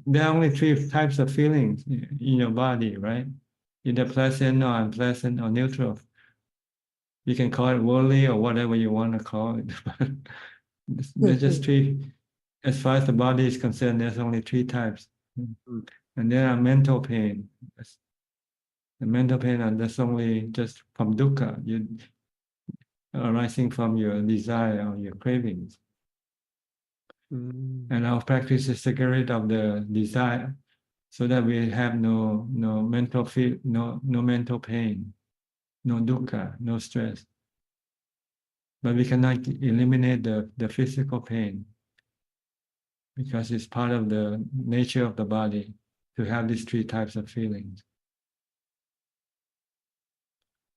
there are only 3 types of feelings in your body, right? Either pleasant or unpleasant or neutral. You can call it worldly or whatever you want to call it. There's just 3. As far as the body is concerned, there's only 3 types. And there are mental pain. The mental pain, and that's only just from dukkha, arising from your desire or your cravings. And our practice is to get rid of the desire, so that we have no mental mental pain, no dukkha, no stress. But we cannot eliminate the physical pain, because it's part of the nature of the body to have these 3 types of feelings.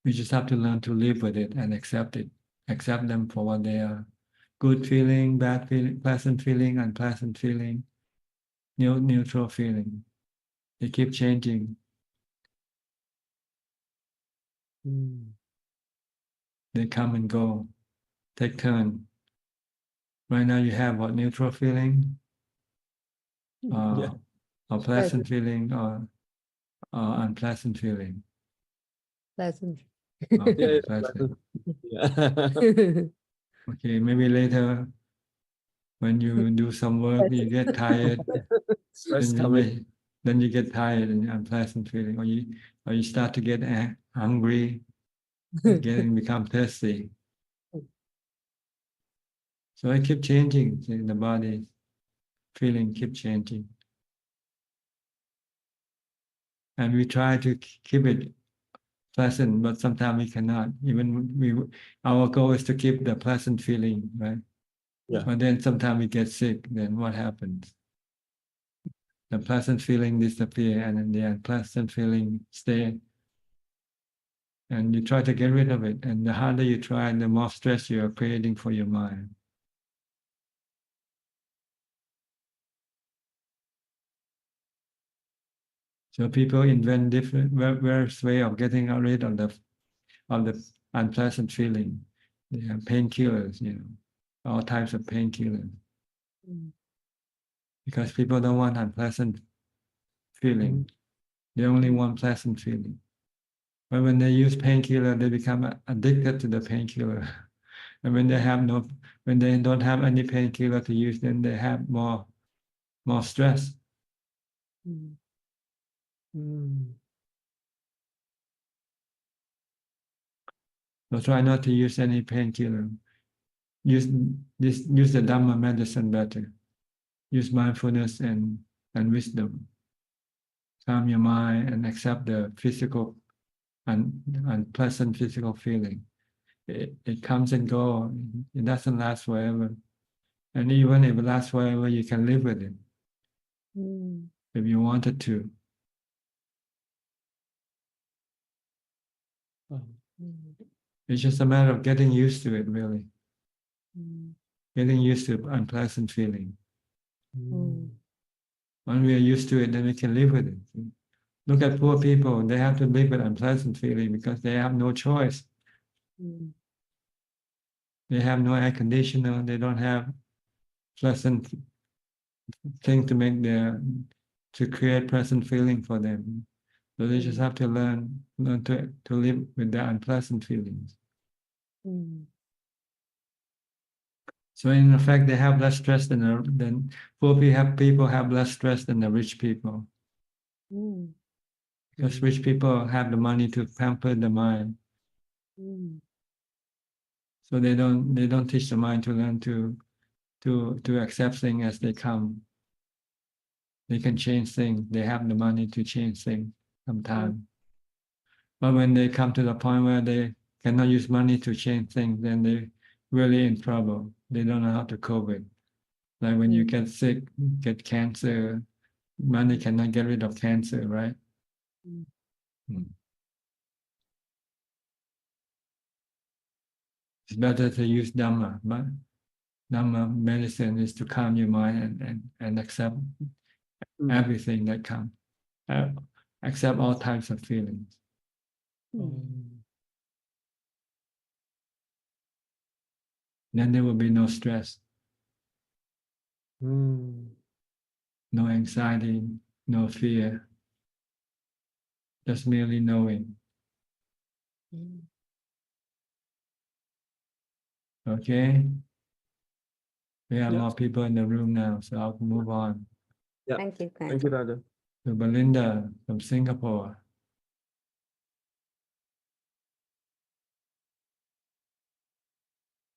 We just have to learn to live with it and accept them for what they are. Good feeling, bad feeling, pleasant feeling, unpleasant feeling, neutral feeling. They keep changing. They come and go, take turn. Right now you have what, neutral feeling, or pleasant feeling, or unpleasant feeling. Pleasant. Okay, pleasant. Okay, maybe later when you do some work, you get tired. Stress coming. Then you get tired and unpleasant feeling, or you start to get hungry, become thirsty. So I keep changing in the body, feeling keep changing. And we try to keep it pleasant, but sometimes we cannot. Our goal is to keep the pleasant feeling, right? Yeah. But then sometimes we get sick, then what happens? The pleasant feeling disappear, and then the unpleasant feeling stay. And you try to get rid of it. And the harder you try, the more stress you are creating for your mind. So people invent different various way of getting rid of the unpleasant feeling. They have painkillers, all types of painkillers. Because people don't want unpleasant feeling. They only want pleasant feeling. But when they use painkiller, they become addicted to the painkiller. And when they don't have any painkiller to use, then they have more stress. So try not to use any painkiller. Use the Dhamma medicine better. Use mindfulness and wisdom. Calm your mind and accept the physical unpleasant physical feeling. It comes and goes. It doesn't last forever. And even if it lasts forever, you can live with it if you wanted to. It's just a matter of getting used to it, really. Getting used to unpleasant feeling. When we are used to it, then we can live with it. Look at poor people. They have to live with unpleasant feeling because they have no choice. They have no air conditioner. They don't have pleasant thing to create pleasant feeling for them. So they just have to learn to live with the unpleasant feelings. So in effect, they have less stress than poor people have less stress than the rich people. Mm. Because rich people have the money to pamper the mind. Mm. So they don't teach the mind to learn to accept things as they come. They can change things. They have the money to change things sometimes. But when they come to the point where they cannot use money to change things, then they really in trouble. They don't know how to cope with. Like when you get sick, get cancer, money cannot get rid of cancer, right? It's better to use Dhamma, but Dhamma medicine is to calm your mind and accept everything that comes. Accept all types of feelings. Then there will be no stress, no anxiety, no fear, just merely knowing. Okay? We have more people in the room now, so I'll move on. Yeah. Thank you, Thank you, Dada. To Belinda from Singapore.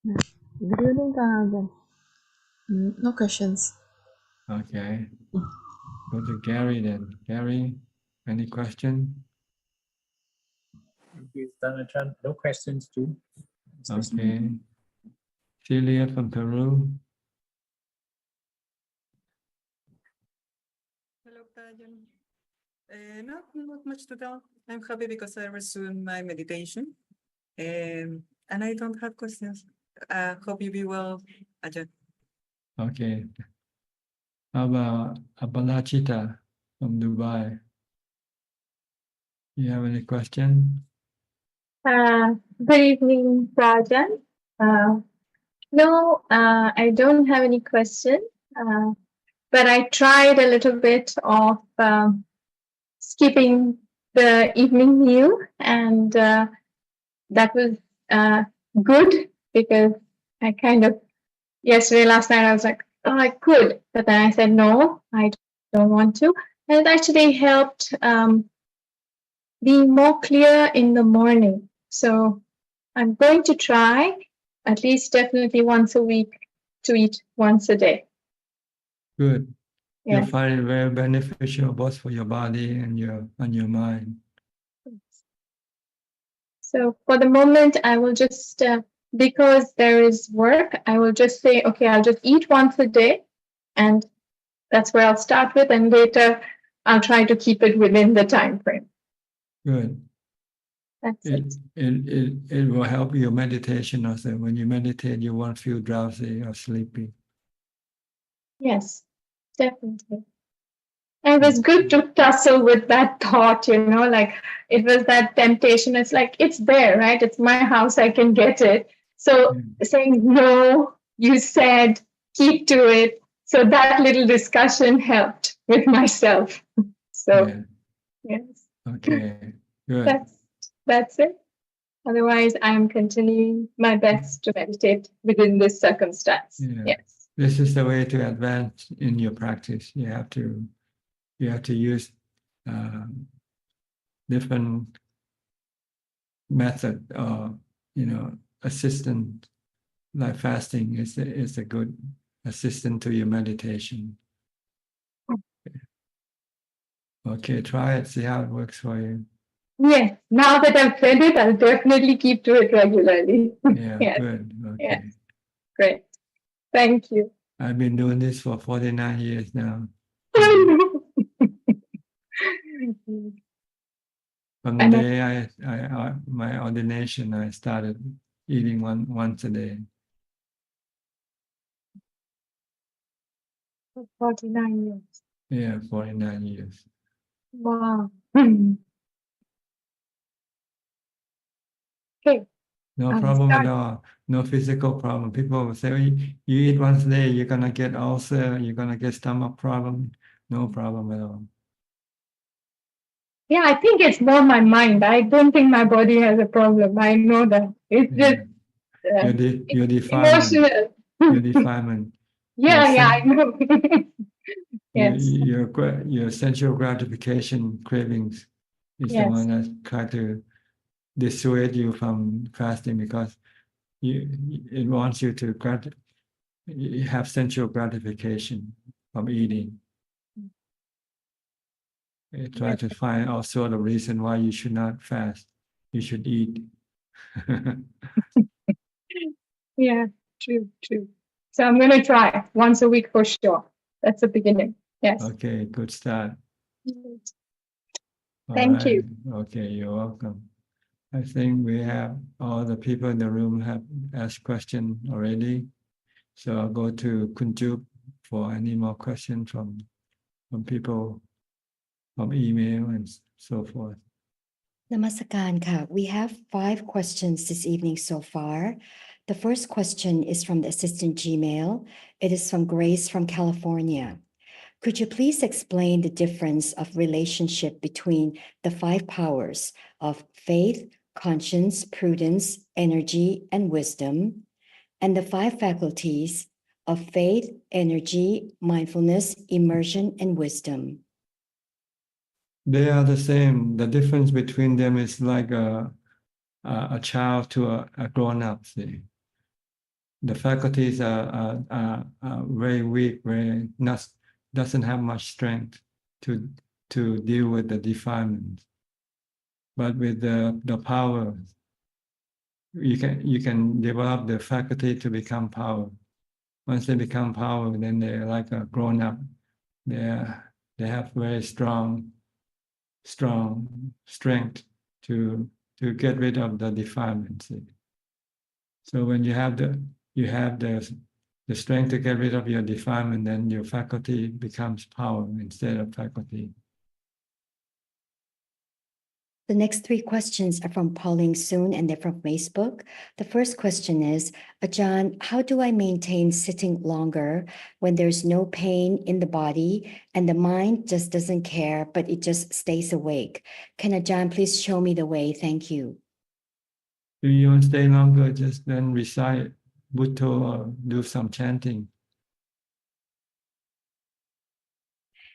Good evening, Ajahn. No questions. Okay. Go to Gary then. Gary, any question? Ajahn. No questions too. Okay. Celia from Peru. Hello, Ajahn. Not much to tell. I'm happy because I resumed my meditation. And I don't have questions. Hope you be well, Ajahn. Okay. How about Abalachita from Dubai? You have any question? Good evening, Ajahn. No, I don't have any question, but I tried a little bit of skipping the evening meal, and that was good because I kind of, last night I was like, oh, I could, but then I said, no, I don't want to. And it actually helped be more clear in the morning. So I'm going to try at least definitely once a week to eat once a day. Good. Yeah. You'll find it very beneficial both for your body and your mind. So for the moment, I will just, because there is work, I will just say, okay, I'll just eat once a day. And that's where I'll start with. And later, I'll try to keep it within the time frame. Good. That's it. It will help your meditation also. When you meditate, you won't feel drowsy or sleepy. Yes, definitely. And it was good to tussle with that thought, like it was that temptation. It's like, it's there, right? It's my house, I can get it. So saying, no, you said, keep to it. So that little discussion helped with myself. So, yes. Okay, good. That's it. Otherwise, I'm continuing my best to meditate within this circumstance. Yeah. Yes. This is the way to advance in your practice. You have to use different method or assistant. Like fasting is a good assistant to your meditation. Okay, try it. See how it works for you. Yes. Now that I've said it, I'll definitely keep to it regularly. Yeah, Yes. good. Okay. Yes. Great. Thank you. I've been doing this for 49 years now. From the day I my ordination, I started eating once a day. 49 years. Yeah, 49 years. Wow. Okay. No problem at all. No physical problem. People will say, oh, you eat once a day, you're going to get ulcer, you're going to get stomach problem. No problem at all. Yeah, I think it's more my mind. I don't think my body has a problem. I know that. It's just You're defining. emotional. your defilement. Yeah, Your yeah, I sen- know. Yes, your sensual gratification cravings is the yes. one that try to dissuade you from fasting, because it wants you to have sensual gratification from eating. It try Yes. to find all sort of reason why you should not fast. You should eat. Yeah, true, true. So I'm gonna try once a week for sure. That's the beginning. Yes. Okay, good start. All Thank you. right. Okay, you're welcome. I think we have all the people in the room have asked questions already. So I'll go to Kunjup for any more questions from people from email and so forth. Namaskaran ka. We have 5 questions this evening so far. The first question is from the assistant Gmail. It is from Grace from California. Could you please explain the difference of relationship between the 5 powers of faith, conscience, prudence, energy, and wisdom, and the 5 faculties of faith, energy, mindfulness, immersion, and wisdom? They are the same. The difference between them is like a child to a grown-up. See, the faculties are very weak, very not doesn't have much strength to deal with the defilements. But with the power, you can develop the faculty to become power. Once they become power, then they're like a grown-up. They have very strong strength to get rid of the defilements. So when you have the strength to get rid of your defilement, then your faculty becomes power instead of faculty. The next 3 questions are from Pauline Soon, and they're from Facebook. The first question is, Ajaan, how do I maintain sitting longer when there's no pain in the body and the mind just doesn't care, but it just stays awake? Can Ajaan please show me the way? Thank you. If you want to stay longer, just then recite Buddha or do some chanting.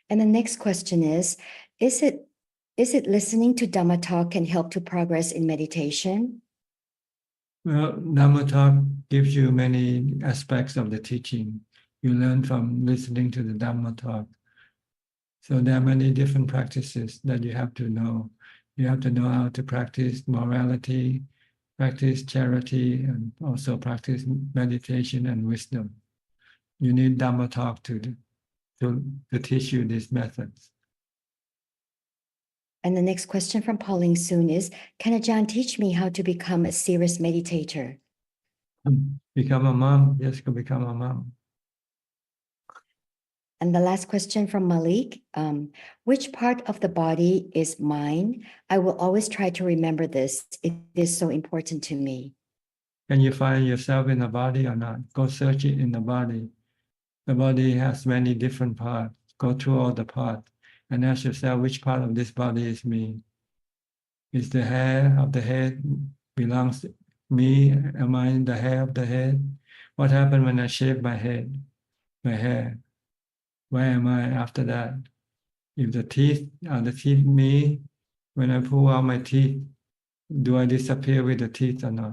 And the next question is it listening to Dhammatalk can help to progress in meditation? Well, Dhammatalk gives you many aspects of the teaching. You learn from listening to the Dhammatalk. So there are many different practices that you have to know. You have to know how to practice morality, practice charity, and also practice meditation and wisdom. You need Dhammatalk to teach you these methods. And the next question from Pauline Soon is, can Ajaan teach me how to become a serious meditator? Become a mom. Yes, can become a mom. And the last question from Malik, which part of the body is mine? I will always try to remember this. It is so important to me. Can you find yourself in the body or not? Go search it in the body. The body has many different parts. Go through all the parts and ask yourself, which part of this body is me? Is the hair of the head belongs to me? Am I in the hair of the head? What happened when I shave my head, my hair? Where am I after that? If the teeth, are the teeth me? When I pull out my teeth, do I disappear with the teeth or not?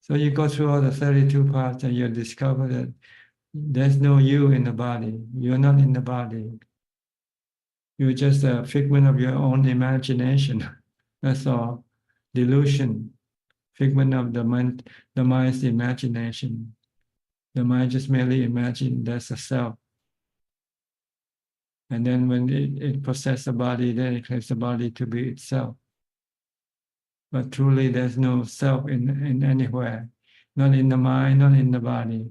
So you go through all the 32 parts and you discover that there's no you in the body. You're not in the body. You're just a figment of your own imagination. That's all. Delusion, figment of the mind's imagination. The mind just merely imagines there's a self. And then when it possesses the body, then it claims the body to be itself. But truly there's no self in anywhere. Not in the mind, not in the body.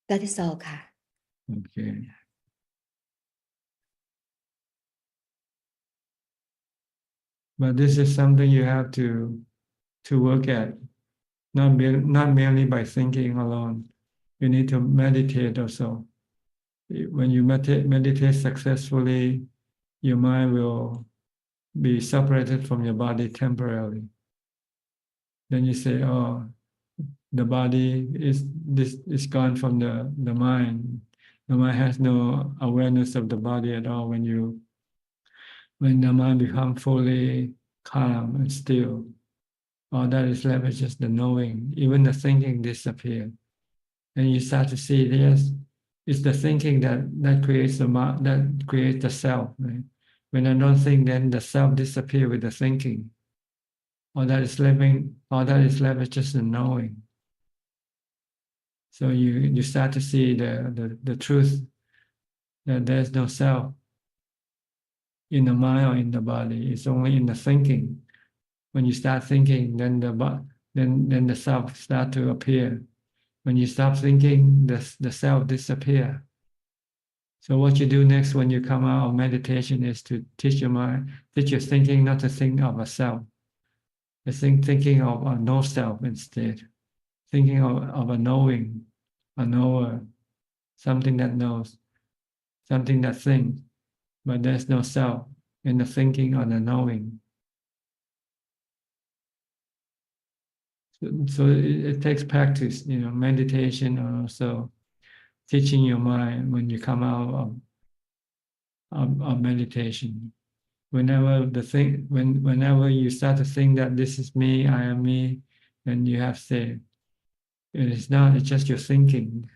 That is all, Ka. Okay. But this is something you have to work at, not merely by thinking alone. You need to meditate also. When you meditate successfully, your mind will be separated from your body temporarily. Then you say, oh, the body is gone from the mind. The mind has no awareness of the body at all when the mind becomes fully calm and still. All that is left is just the knowing. Even the thinking disappears. And you start to see, yes, it's the thinking that creates that creates the self. Right? When I don't think, then the self disappears with the thinking. All that is left is just the knowing. So you start to see the truth that there's no self in the mind or in the body. It's only in the thinking. When you start thinking, then the self start to appear. When you stop thinking, the self disappear. So what you do next when you come out of meditation is to teach your thinking not to think of a self. Thinking of a no self instead. Thinking of a knowing, a knower, something that knows, something that thinks, but there's no self in the thinking or the knowing. So it takes practice, meditation, or also teaching your mind when you come out of meditation. Whenever you start to think that this is me, I am me, then you have to say, it is not, it's just your thinking.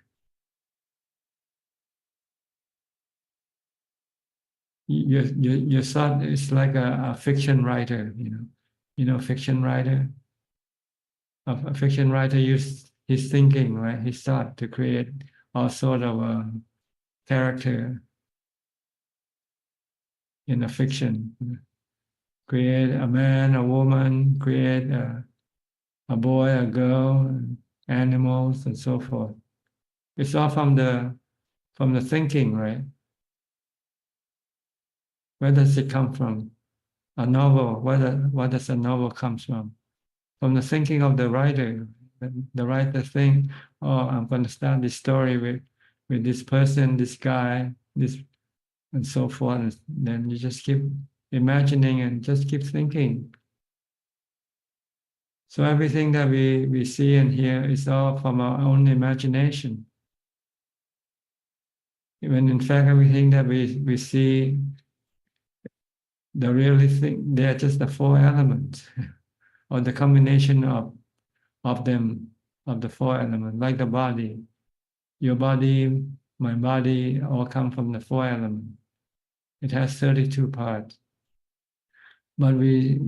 Your thought is like a fiction writer, fiction writer. A fiction writer uses his thinking, right? His thought to create all sort of character in a fiction. Create a man, a woman, create a boy, a girl, animals, and so forth. It's all from the thinking, right? Where does it come from? A novel. What does a novel come from? From the thinking of the writer. The writer think, oh, I'm going to start this story with this person, this guy, this, and so forth. And then you just keep imagining and just keep thinking. So everything that we see and hear is all from our own imagination. When in fact everything that we see, the really thing, they are just the four elements, or the combination of them, of the four elements, like the body. Your body, my body, all come from the four elements. It has 32 parts. But we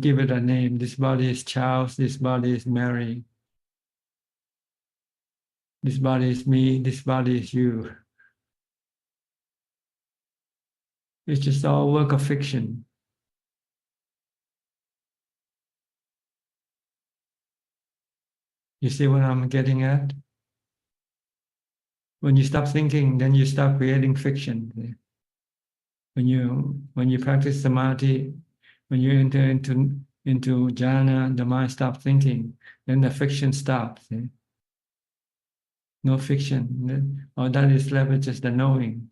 give it a name. This body is Charles, this body is Mary. This body is me, this body is you. It's just all work of fiction. You see what I'm getting at? When you stop thinking, then you stop creating fiction. When you practice samadhi, when you enter into jhana, the mind stops thinking, then the fiction stops. No fiction. All that is left is just the knowing.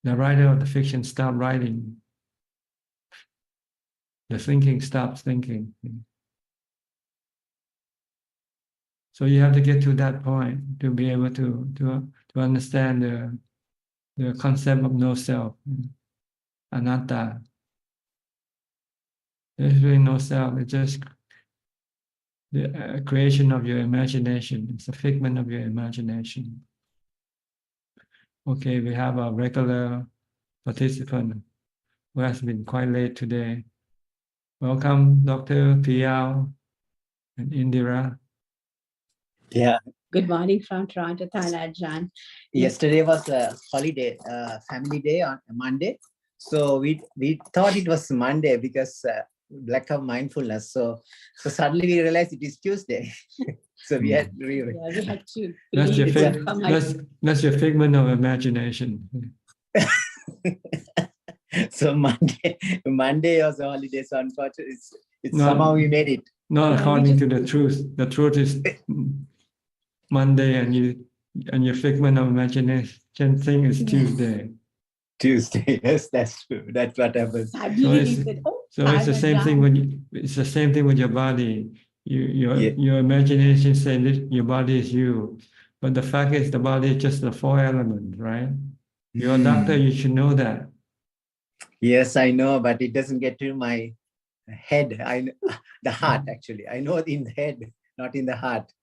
The writer of the fiction stops writing. The thinking stops thinking. So you have to get to that point to be able to understand the concept of no self, anatta. There's really no self. It's just the creation of your imagination. It's a figment of your imagination. Okay, we have a regular participant who has been quite late today. Welcome, Dr. Piao and Indira. Yeah. Good morning from Toronto, Thailand, Ajaan. Yesterday was a holiday, family day on Monday. So we thought it was Monday because lack of mindfulness. So suddenly we realized it is Tuesday. So we had to. That's your figment of imagination. So Monday was a holiday. So unfortunately, somehow we made it. Not according to the truth. The truth is Monday, and your figment of imagination thing is Tuesday. Tuesday, yes, that's true. That's what happens. So it's the same thing it's the same thing with your body. Your imagination says that your body is you, but the fact is the body is just the four elements, right? You're a doctor, you should know that. Yes, I know, but it doesn't get to my head. The heart actually. I know it in the head, not in the heart.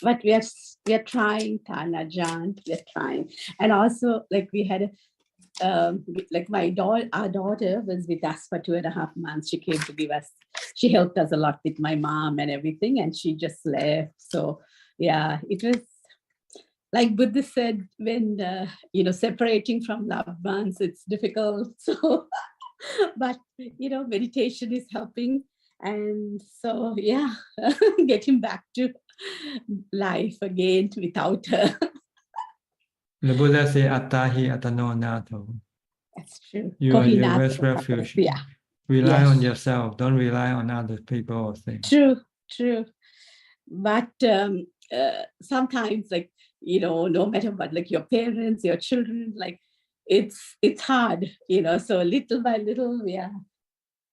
But we are trying, Ajaan. We are trying, and also like we had, like our daughter was with us for 2.5 months. She came to give us. She helped us a lot with my mom and everything, and she just left. So yeah, it was like Buddha said, when separating from loved ones, it's difficult. So, but meditation is helping, and so yeah, getting back to life again without her. The Buddha said, "Attahi atano nato." That's true. You are your best refuge. Yeah. Rely on yourself. Don't rely on other people or things. True. But sometimes, like, no matter what, like your parents, your children, like it's hard, so little by little we are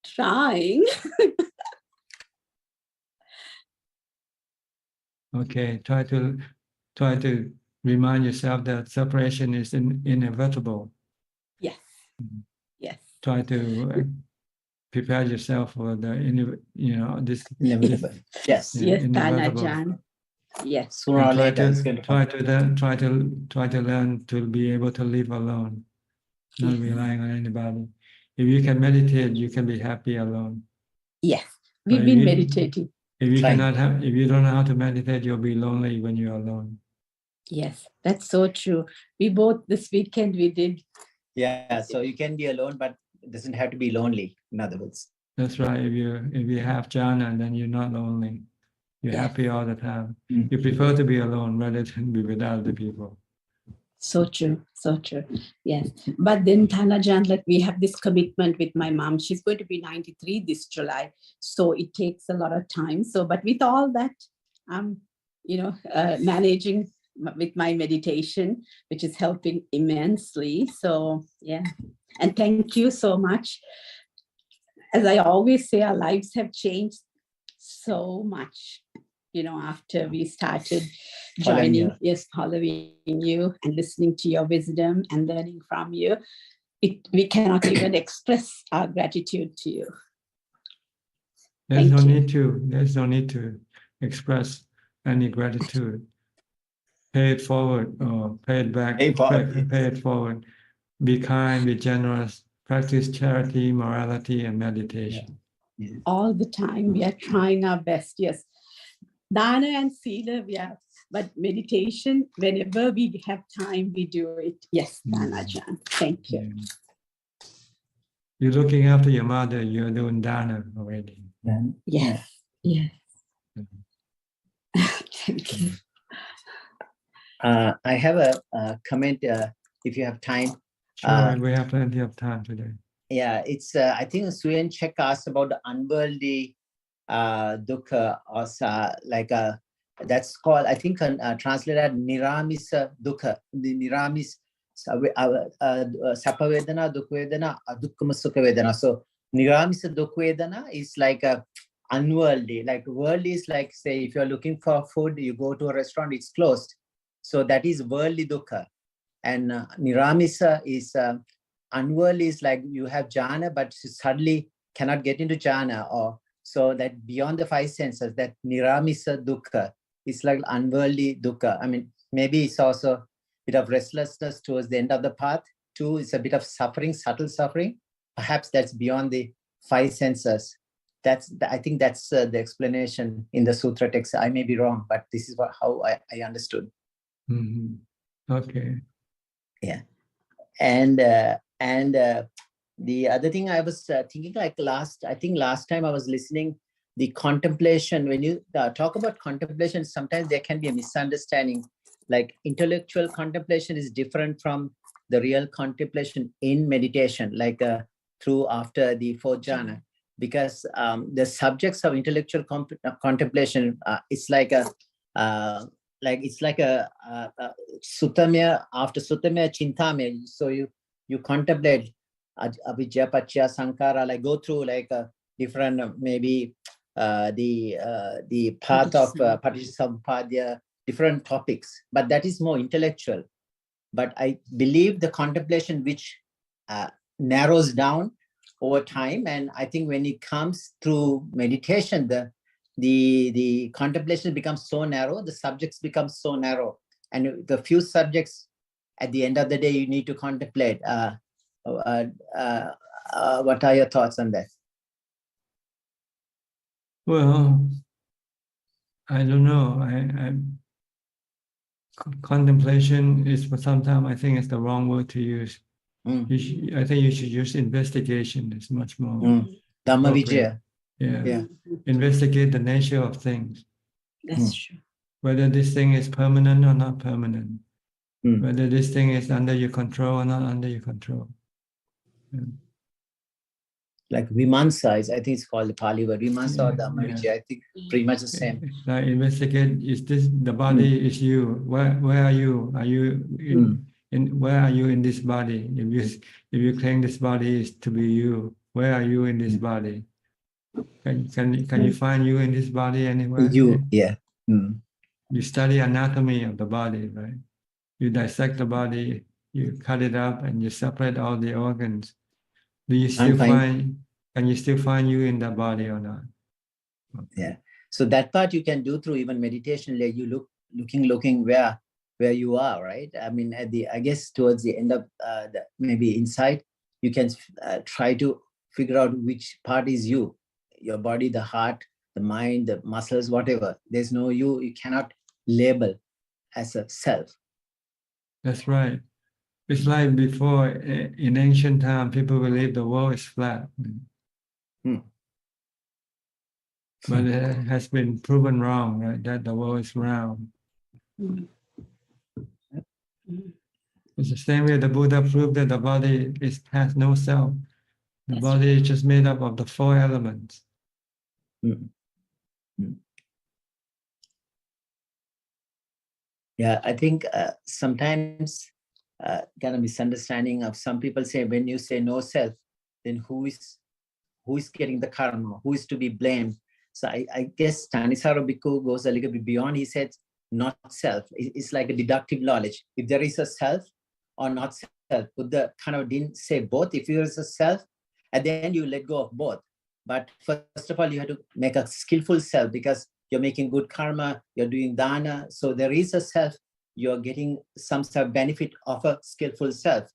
trying. Okay, try to remind yourself that separation is inevitable. Yes. Yes. Try to prepare yourself for the this inevitable. Yes. Yes, inevitable. Ajaan. Yes. Sooner or later, it's going to try to learn to be able to live alone, not relying on anybody. If you can meditate, you can be happy alone. Yes, we've been meditating. If you don't know how to meditate, you'll be lonely when you're alone. Yes, that's so true. We both this weekend we did. Yeah, so you can be alone, but it doesn't have to be lonely. In other words. That's right. If you have jhana, then you're not lonely. You're happy all the time. You prefer to be alone rather than be with other people. So true. Yes. But then Ajaan, like we have this commitment with my mom. She's going to be 93 this July. So it takes a lot of time. So, but with all that, I'm, managing with my meditation, which is helping immensely. So yeah. And thank you so much. As I always say, our lives have changed so much, after we started following you and listening to your wisdom and learning from you. We cannot even express our gratitude to you. There's no need to express any gratitude. Pay it forward or pay it back. Pay it forward. Be kind, be generous. Practice charity, morality, and meditation. Yeah. All the time, we are trying our best. Yes. Dana and Sila, yeah, but meditation, whenever we have time, we do it. Yes, Ajaan. Thank you. You're looking after your mother, you're doing dana already. Yes. Thank you. I have a comment, if you have time. Sure, we have plenty of time today. Yeah, it's, I think Suyen Chek asked about the unworldly dukkha, or like that's called, I think, translated niramisa dukkha. The niramis sapa vedana, dukha vedana, adukkama sukha vedana. So niramisa dukha vedana is like a unworldly. Like worldly is like, say, if you're looking for food, you go to a restaurant, it's closed. So that is worldly dukkha. And niramisa is unworldly, is like you have jhana, but suddenly cannot get into jhana, or so that beyond the five senses, that niramisa dukkha is like unworldly dukkha. I mean, maybe it's also a bit of restlessness towards the end of the path. Two, it's a bit of suffering, subtle suffering. Perhaps that's beyond the five senses. I think that's the explanation in the sutra text. I may be wrong, but this is how I understood. Okay. Yeah. And the other thing I was thinking, like last time I was listening, the contemplation, when you talk about contemplation, sometimes there can be a misunderstanding. Like intellectual contemplation is different from the real contemplation in meditation, like after the fourth jhana, because the subjects of intellectual contemplation, it's like a sutamya, after sutamya chintamya. So you contemplate avijja, paccaya, sankara, like go through like a different maybe the path of Paticcasamuppada, different topics, but that is more intellectual. But I believe the contemplation which narrows down over time, and I think when it comes through meditation, the contemplation becomes so narrow, the subjects become so narrow, and the few subjects at the end of the day you need to contemplate. What are your thoughts on that? Well, I don't know. Contemplation is, for sometimes I think it's the wrong word to use. I think you should use investigation. It's much more Dhammavijaya. Yeah. Investigate the nature of things. That's true. Whether this thing is permanent or not permanent. Whether this thing is under your control or not under your control. Like Vimansa, I think it's called the Pali word. Vimansa or Dhammavijaya, I think pretty much the same. Like investigate, is this the body is you? Where are you? Are you in where are you in this body? If you claim this body is to be you, where are you in this body? Can you find you in this body anywhere? You study anatomy of the body, right? You dissect the body, you cut it up, and you separate all the organs. Do you still can you still find you in the body or not? Yeah. So that part you can do through even meditation, like you looking where you are, right? I mean, I guess towards the end of maybe inside, you can try to figure out which part is you, your body, the heart, the mind, the muscles, whatever. There's no you. You cannot label as a self. That's right. It's like before, in ancient time, people believed the world is flat. But it has been proven wrong, right? That the world is round. It's the same way the Buddha proved that the body has no self. The body is just made up of the 4 elements. Yeah, I think sometimes kind of misunderstanding of some people say when you say no self, then who is getting the karma? Who is to be blamed? So I guess Thanissaro Bhikkhu goes a little bit beyond. He said, not self. It's like a deductive knowledge. If there is a self or not self, Buddha kind of didn't say both. If there is a self, and then you let go of both. But first of all, you have to make a skillful self because you're making good karma, you're doing dana. So there is a self, you're getting some sort of benefit of a skillful self.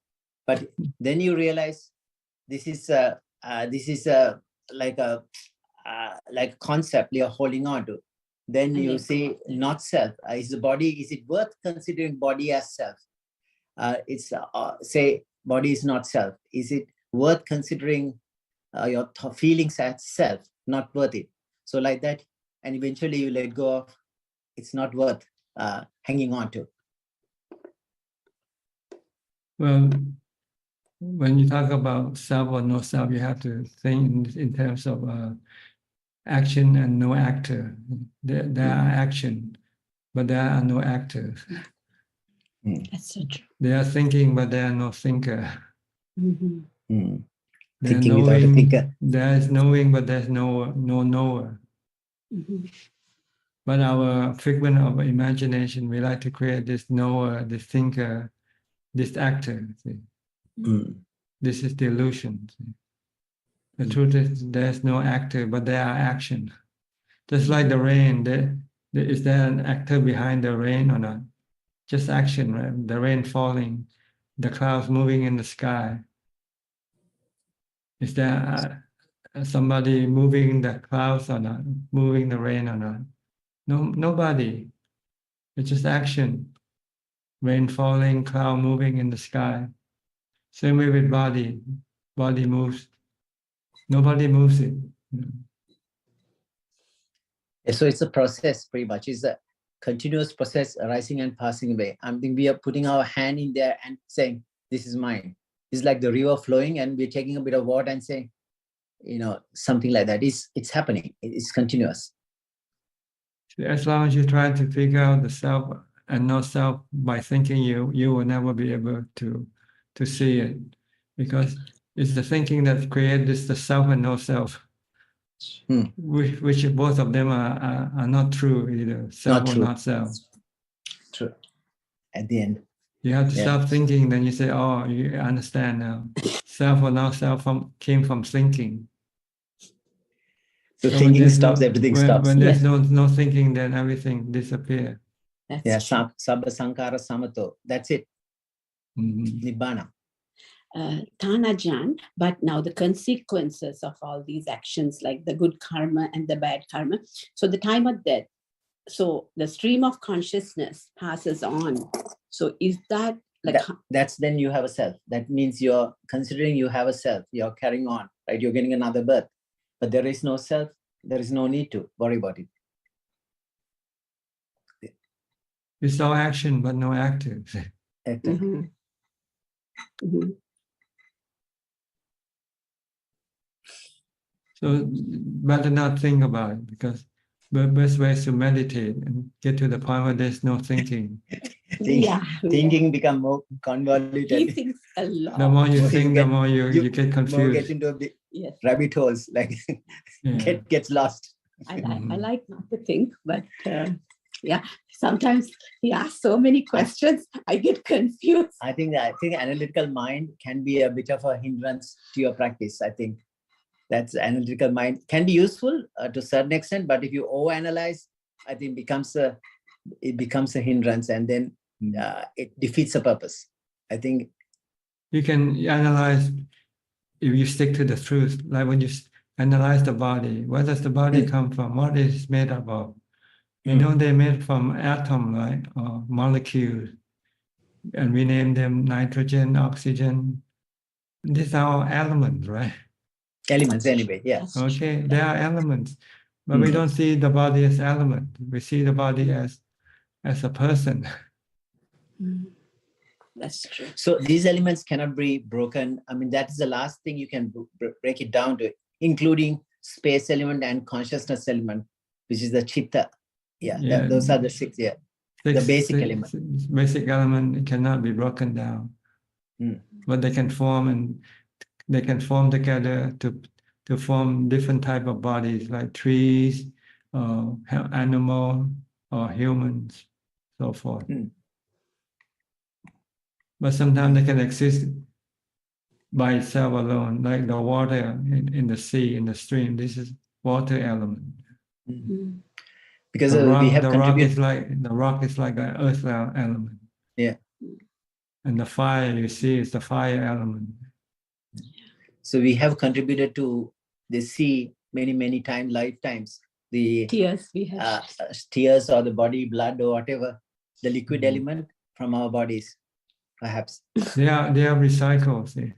But then you realize this is like a concept you're holding on to. Then you say not self. Is the body, is it worth considering body as self? It's say body is not self. Is it worth considering your feelings as self? Not worth it. So like that, and eventually you let go of, it's not worth hanging on to. Well, when you talk about self or no self, you have to think in terms of action and no actor. There are action, but there are no actors. That's so true. They are thinking, but there are no thinker. Thinking without a thinker. There is knowing, but there's no knower. But our figment of imagination, we like to create this knower, this thinker, this actor. This is the illusion. The truth is there's no actor, but there are action. Just like the rain, is there an actor behind the rain or not? Just action, right? The rain falling, the clouds moving in the sky. Is there somebody moving the clouds or not? Moving the rain or not? No, nobody. It's just action. Rain falling, cloud moving in the sky. Same way with body. Body moves. Nobody moves it. So it's a process pretty much. It's a continuous process arising and passing away. I think we are putting our hand in there and saying, this is mine. It's like the river flowing and we're taking a bit of water and saying, something like that. It's happening. It's continuous. As long as you try to figure out the self and no self by thinking, you will never be able to see it, because it's the thinking that creates the self and no self. which both of them are not true either, self Not or true. not self. True. At the end. You have to stop thinking, then you say, oh, you understand now. Self or not self came from thinking. So thinking when stops, everything stops. When there's no thinking, then everything disappears. Sabba Sankara Samato. That's it. Nibbana. Tanajan, but now the consequences of all these actions, like the good karma and the bad karma. So the time of death, so the stream of consciousness passes on. So is that like that's then you have a self. That means you're considering you have a self. You're carrying on, right? You're getting another birth, but there is no self. There is no need to worry about it. It's all action, but no active. So better not think about it, because the best way is to meditate and get to the point where there's no thinking. Thinking become more convoluted. He thinks a lot. The more you think, the more you get confused. More get into a big rabbit holes, like gets lost. I like not to think, but sometimes he asks so many questions, I get confused. I think analytical mind can be a bit of a hindrance to your practice. I think that's analytical mind can be useful to a certain extent, but if you overanalyze, I think it becomes a hindrance, and then it defeats the purpose. I think you can analyze if you stick to the truth, like when you analyze the body. Where does the body come from? What is it made up of? You know, they're made from atom, right? Or molecules. And we name them nitrogen, oxygen. These are all elements, right? Elements anyway, yes. Okay, they are elements. But we don't see the body as element. We see the body as a person. That's true. So these elements cannot be broken. I mean, that is the last thing you can break it down to, including space element and consciousness element, which is the chitta. Those are the six, the basic elements. Basic element cannot be broken down. But they can form together to form different type of bodies, like trees, animal, or humans, so forth. But sometimes they can exist by itself alone, like the water in the sea, in the stream. This is water element. Because the rock, we have the rock is like an earth element. Yeah. And the fire you see is the fire element. So we have contributed to the sea many lifetimes. The tears we have, tears or the body, blood or whatever, the liquid element from our bodies, perhaps. They are recycled. See?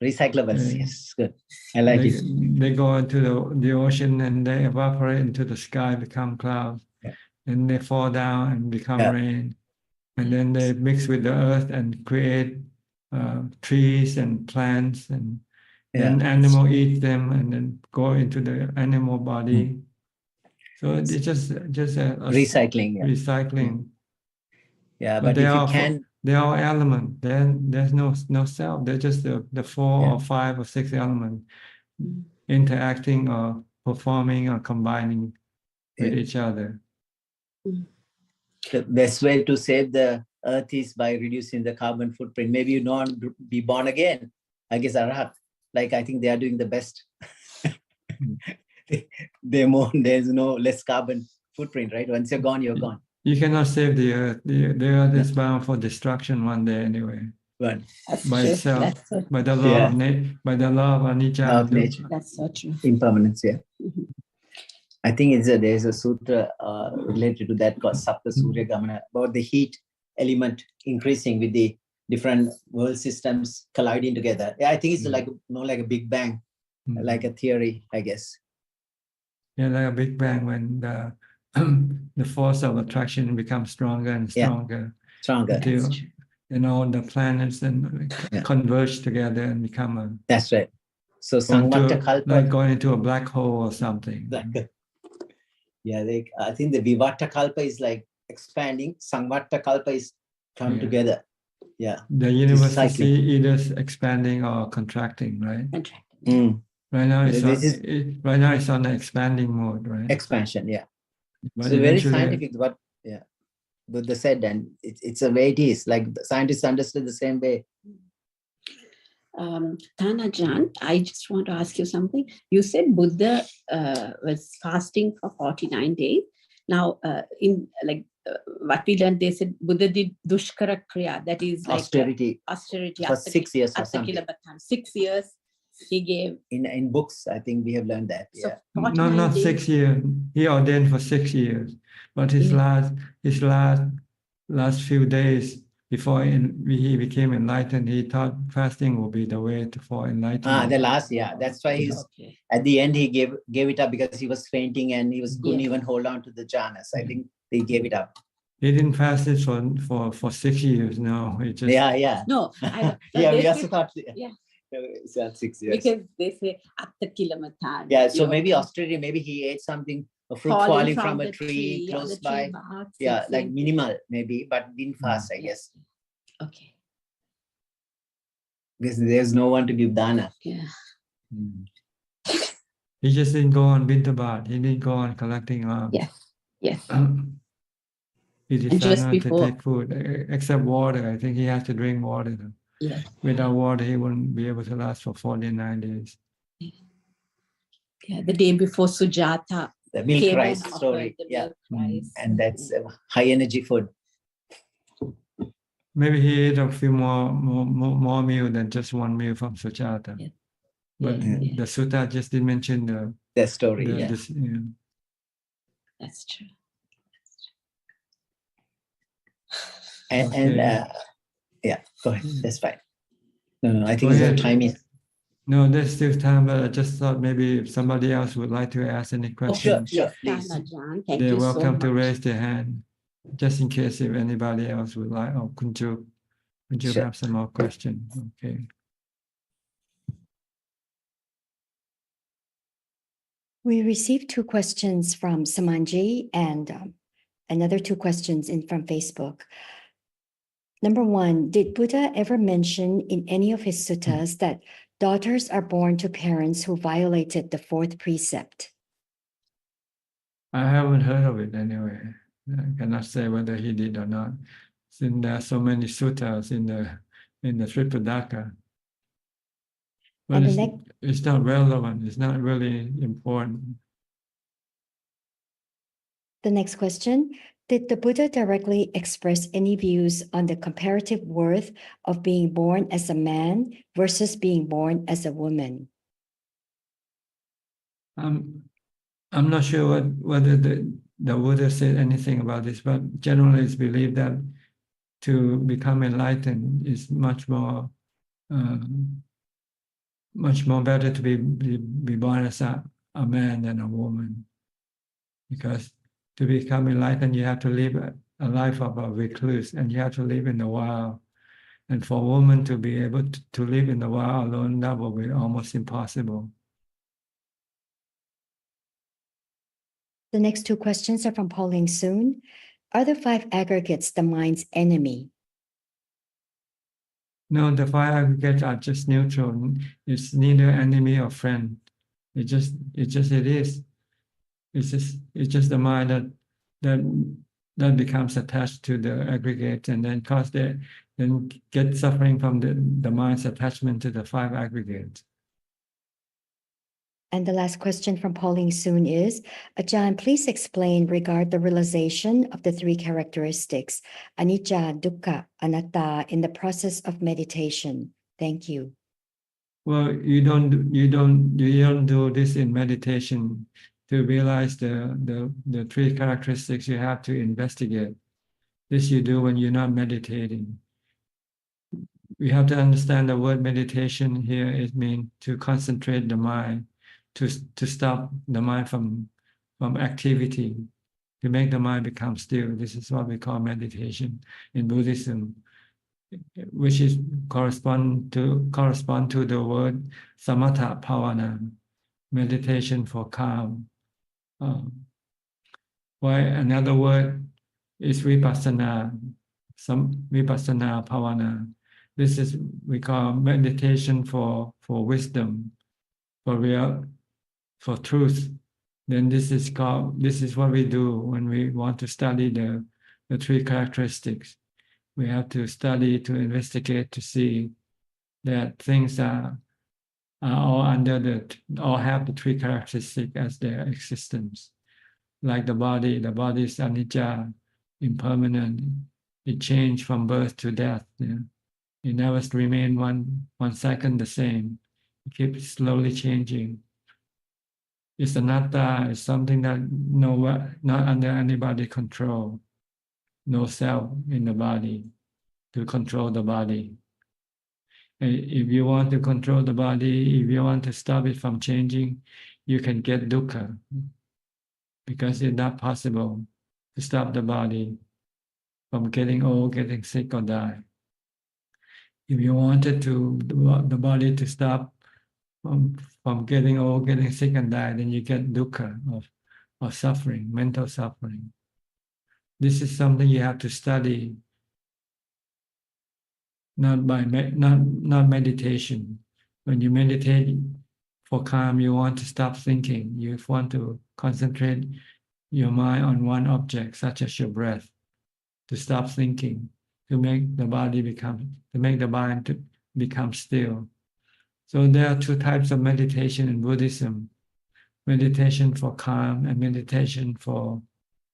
Recyclables. Yes, good. I like it. They go into the ocean and they evaporate into the sky, become clouds, and they fall down and become rain, and then they mix with the earth and create trees and plants, and then animal eat them and then go into the animal body. So it's just a recycling. Recycling. Yeah, but if you can. They are elements. Then there's no self. They're just the 4 or 5 or 6 elements interacting or performing or combining with each other. The best way to save the earth is by reducing the carbon footprint. Maybe you don't be born again. I guess Arhat. Like I think they are doing the best. There's no less carbon footprint, right? Once you're gone, you're gone. You cannot save the earth. The earth is bound for destruction one day anyway. Right. By itself, by the law of anicca. Of nature. That's so true. Impermanence, I think there's a sutra related to that called Sapta Surya Gamana, about the heat element increasing with the different world systems colliding together. I think it's more like a Big Bang, like a theory, I guess. Yeah, like a Big Bang when the force of attraction becomes stronger and stronger. Until the planets then converge together and become a. That's right. So Samvata Kalpa, like going into a black hole or something. I think the Vivata Kalpa is like expanding. Samvata Kalpa is come together. Yeah. The universe is either expanding or contracting, right? Contracting. Right now, This is right now it's on the expanding mode, right? expansion, yeah. But So very eventually, scientific, what Buddha said, and it's a way it is. Like the scientists understood the same way. Ajaan, I just want to ask you something. You said Buddha was fasting for 49 days. Now, what we learned, they said Buddha did dushkara kriya, that is like austerity for 6 years or something. 6 years he gave. In books, I think we have learned that. So Yeah. no, not 6 years. He ordained for 6 years, but his last few days before he became enlightened, he thought fasting would be the way for enlightenment. The last, that's why he's at the end he gave it up because he was fainting and he couldn't even hold on to the jhanas. I think he gave it up. He didn't fast it for 6 years. No, he just No, we also thought it's at 6 years. Because they say atta kilometer. Yeah, so maybe austerity, maybe he ate something, a fruit falling from a tree close by. Yeah, like minimal maybe, but didn't fast, I guess. Okay. Because there's no one to give dana. Yeah. He just didn't go on Bintabat. He didn't go on collecting alms. Yes. He decided not to take food, except water. I think he has to drink water. Yeah. Without water, he wouldn't be able to last for 49 days. Yeah, the day before Sujata. The milk rice story. Yeah. And that's high energy food. Maybe he ate a few more meal than just one meal from Suchata. Yeah. But the sutta just didn't mention the story. That's true. Go ahead. That's fine. No, I think the time is. No, there's still time, but I just thought maybe if somebody else would like to ask any questions. Sure, please. They're welcome to raise their hand, just in case if anybody else would like. Oh, Kunju have some more questions? Okay. We received 2 questions from Samanji and another 2 questions from Facebook. Number 1, did Buddha ever mention in any of his suttas that daughters are born to parents who violated the 4th precept? I haven't heard of it anyway. I cannot say whether he did or not, since there are so many suttas in the Tripitaka. But it's not relevant. It's not really important. The next question, did the Buddha directly express any views on the comparative worth of being born as a man versus being born as a woman? I'm not sure whether the Buddha said anything about this, but generally it's believed that to become enlightened is much more better to be born as a man than a woman, because to become enlightened you have to live a life of a recluse, and you have to live in the wild. And for a woman to be able to live in the wild alone, that will be almost impossible. The next 2 questions are from Pauline Soon. Are the 5 aggregates the mind's enemy? No, the 5 aggregates are just neutral. It's neither enemy or friend. It is. It's just the mind that becomes attached to the aggregate, and then then get suffering from the mind's attachment to the 5 aggregates. And the last question from Pauline Soon is, Ajahn, please explain regarding the realization of the 3 characteristics, anicca, dukkha, anatta, in the process of meditation. Thank you. Well, you don't do this in meditation. To realize the 3 characteristics, you have to investigate. This you do when you're not meditating. We have to understand the word meditation here. It means to concentrate the mind, to stop the mind from activity, to make the mind become still. This is what we call meditation in Buddhism, which is correspond to the word samatha bhavana, meditation for calm. Why another word is vipassana, some vipassana bhavana. This is we call meditation for wisdom, for real, for truth, then this is what we do when we want to study the three characteristics. We have to study, to investigate, to see that things are all all have the three characteristics as their existence. Like the body is anicca, impermanent. It changes from birth to death. Yeah? It never remain one second the same. It keeps slowly changing. It's anatta, it's something that not under anybody's control. No self in the body to control the body. And if you want to control the body, if you want to stop it from changing, you can get dukkha, because it's not possible to stop the body from getting old, getting sick, or die. If you wanted the body to stop from getting old, getting sick, and die, then you get dukkha of suffering, mental suffering. This is something you have to study, not meditation. When you meditate for calm, you want to stop thinking. You want to concentrate your mind on one object, such as your breath, to stop thinking, to make the mind to become still. So there are two types of meditation in Buddhism: meditation for calm and meditation for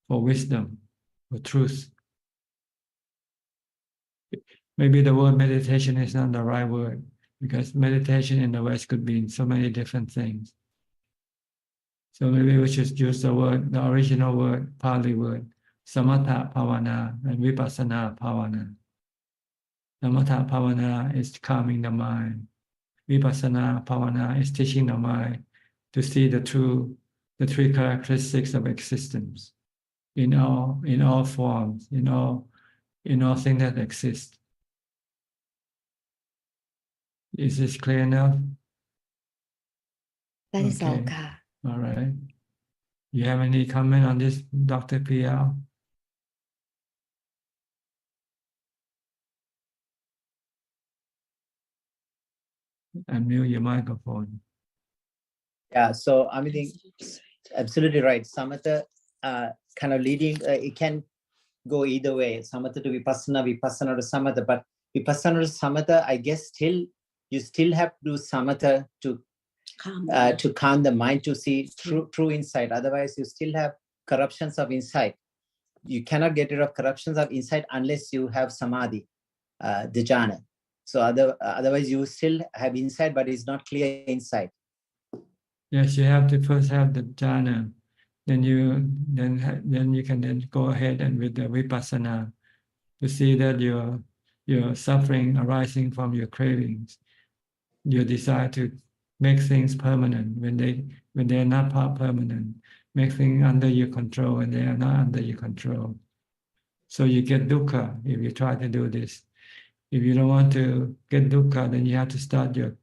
wisdom, for truth. Maybe the word meditation is not the right word, because meditation in the West could mean so many different things. So maybe we should use the original word, Pali word, samatha bhavana and vipassana bhavana. Samatha bhavana is calming the mind. Vipassana bhavana is teaching the mind to see the three characteristics of existence in all forms, in all things that exist. Is this clear enough? That is all, Ka. All right. You have any comment on this, Dr. P.L.? Unmute your microphone. Yeah, so I mean, absolutely right. Samatha kind of leading, it can go either way. Samatha to vipassana, vipassana to samatha. But vipassana to samatha, I guess you still have to do samatha to calm the mind, to see true insight. Otherwise, you still have corruptions of insight. You cannot get rid of corruptions of insight unless you have samadhi, the jhana. So otherwise, you still have insight, but it's not clear insight. Yes, you have to first have the jhana, then you can go ahead and with the vipassana to see that your suffering arising from your cravings, your desire to make things permanent when they are not permanent, make things under your control when they are not under your control. So you get dukkha if you try to do this. If you don't want to get dukkha, then you have to stop your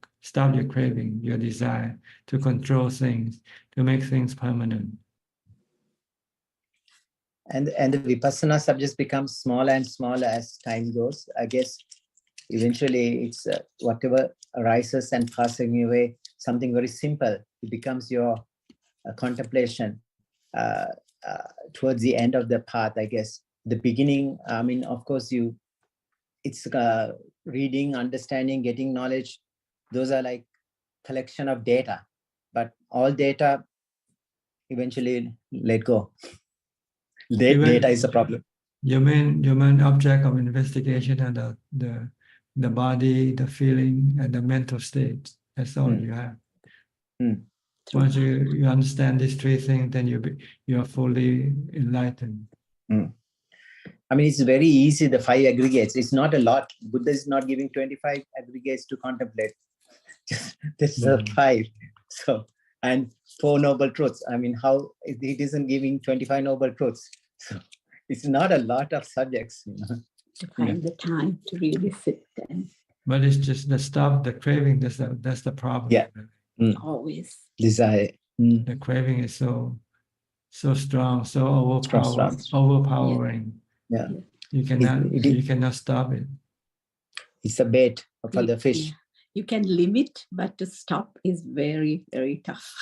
craving, your desire to control things, to make things permanent. And the vipassana subjects become smaller and smaller as time goes. I guess eventually it's whatever arises and passing away, something very simple. It becomes your contemplation towards the end of the path, I guess. The beginning, I mean, of course, it's reading, understanding, getting knowledge. Those are like collection of data, but all data eventually let go. Data is a problem. Your main object of investigation are the body, the feeling, and the mental state. That's all you have. Once you understand these three things, then you are fully enlightened. I mean, it's very easy, the 5 aggregates. It's not a lot. Buddha is not giving 25 aggregates to contemplate. This is 5. So, and 4 noble truths. I mean, how it isn't giving 25 noble truths. So it's not a lot of subjects. To find the time to really sit there. But it's just the stop the craving. That's the problem. Yeah. Always Desire. The craving is so strong, so overpowering. Yeah. You cannot stop it. It's a bait for the fish. you can limit, but to stop is very, very tough.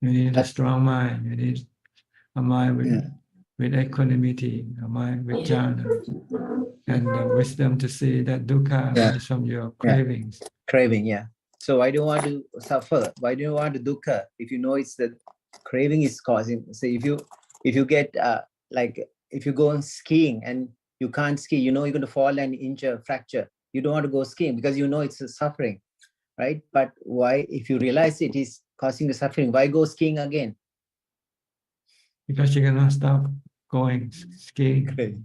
You need a strong mind. You need a mind with equanimity, a mind with jhana, and the wisdom to see that dukkha is from your cravings. Craving, yeah. So why do you want to suffer? Why do you want to dukkha if you know it's the craving is causing? So if you get like if you go on skiing and you can't ski, you know you're going to fall and injure, fracture. You don't want to go skiing because you know it's a suffering, right? But why, if you realize it is causing the suffering, why go skiing again? Because you cannot stop going skiing. Okay.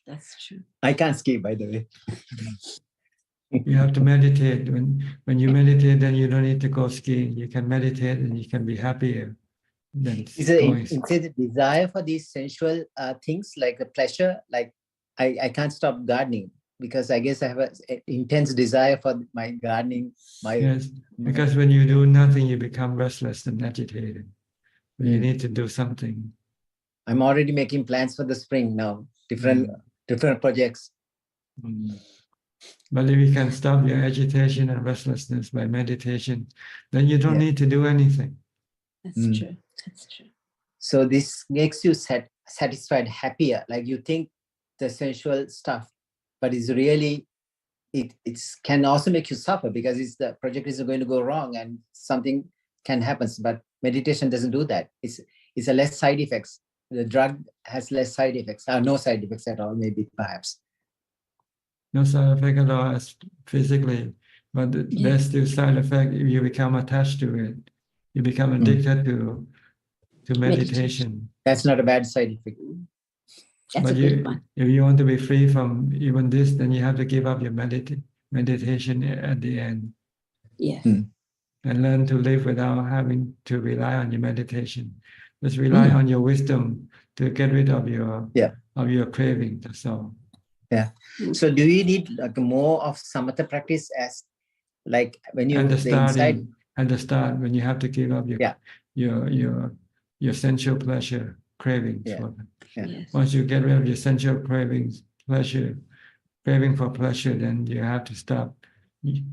That's true. I can't ski, by the way. You have to meditate. When you meditate, then you don't need to go skiing. You can meditate and you can be happier than going. Instead the desire for these sensual things, like the pleasure, like I can't stop gardening because I guess I have an intense desire for my gardening. Yes, because when you do nothing, you become restless and agitated. But you need to do something. I'm already making plans for the spring now, different projects. But if you can stop your agitation and restlessness by meditation, then you don't need to do anything. That's true. That's true. So this makes you satisfied, happier. Like you think the sensual stuff, but it's really, it can also make you suffer because the project is going to go wrong and something can happen. But meditation doesn't do that. It's a less side effects. The drug has less side effects, no side effects at all, maybe perhaps. No side effect at all as physically, but there's still side effect if you become attached to it. You become addicted to meditation. That's not a bad side effect. That's a good one. If you want to be free from even this, then you have to give up your meditation at the end. Yes. And learn to live without having to rely on your meditation. Just rely on your wisdom to get rid of your craving. That's all. Yeah. So do you need like more of samatha practice as like when you at the start when you have to give up your sensual pleasure cravings for them. Yes. Once you get rid of your sensual cravings, craving for pleasure, then you have to stop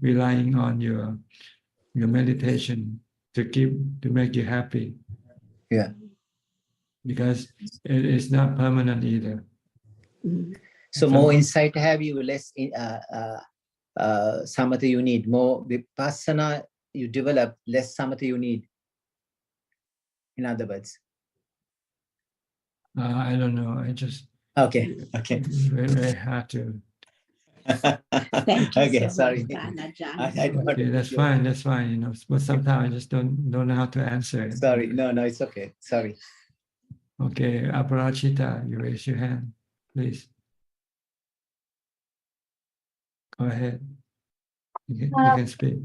relying on your meditation to make you happy. Yeah. Because it is not permanent either. So more insight have you, less samatha you need. More vipassana you develop, less samatha you need. In other words. I don't know. I just okay. It's very, very hard to. Thank you okay, so sorry. much, Okay, that's fine. That's fine. You know, but sometimes I just don't know how to answer it. Sorry. No, it's okay. Sorry. Okay, Aparachita, you raise your hand, please. Go ahead. You can speak.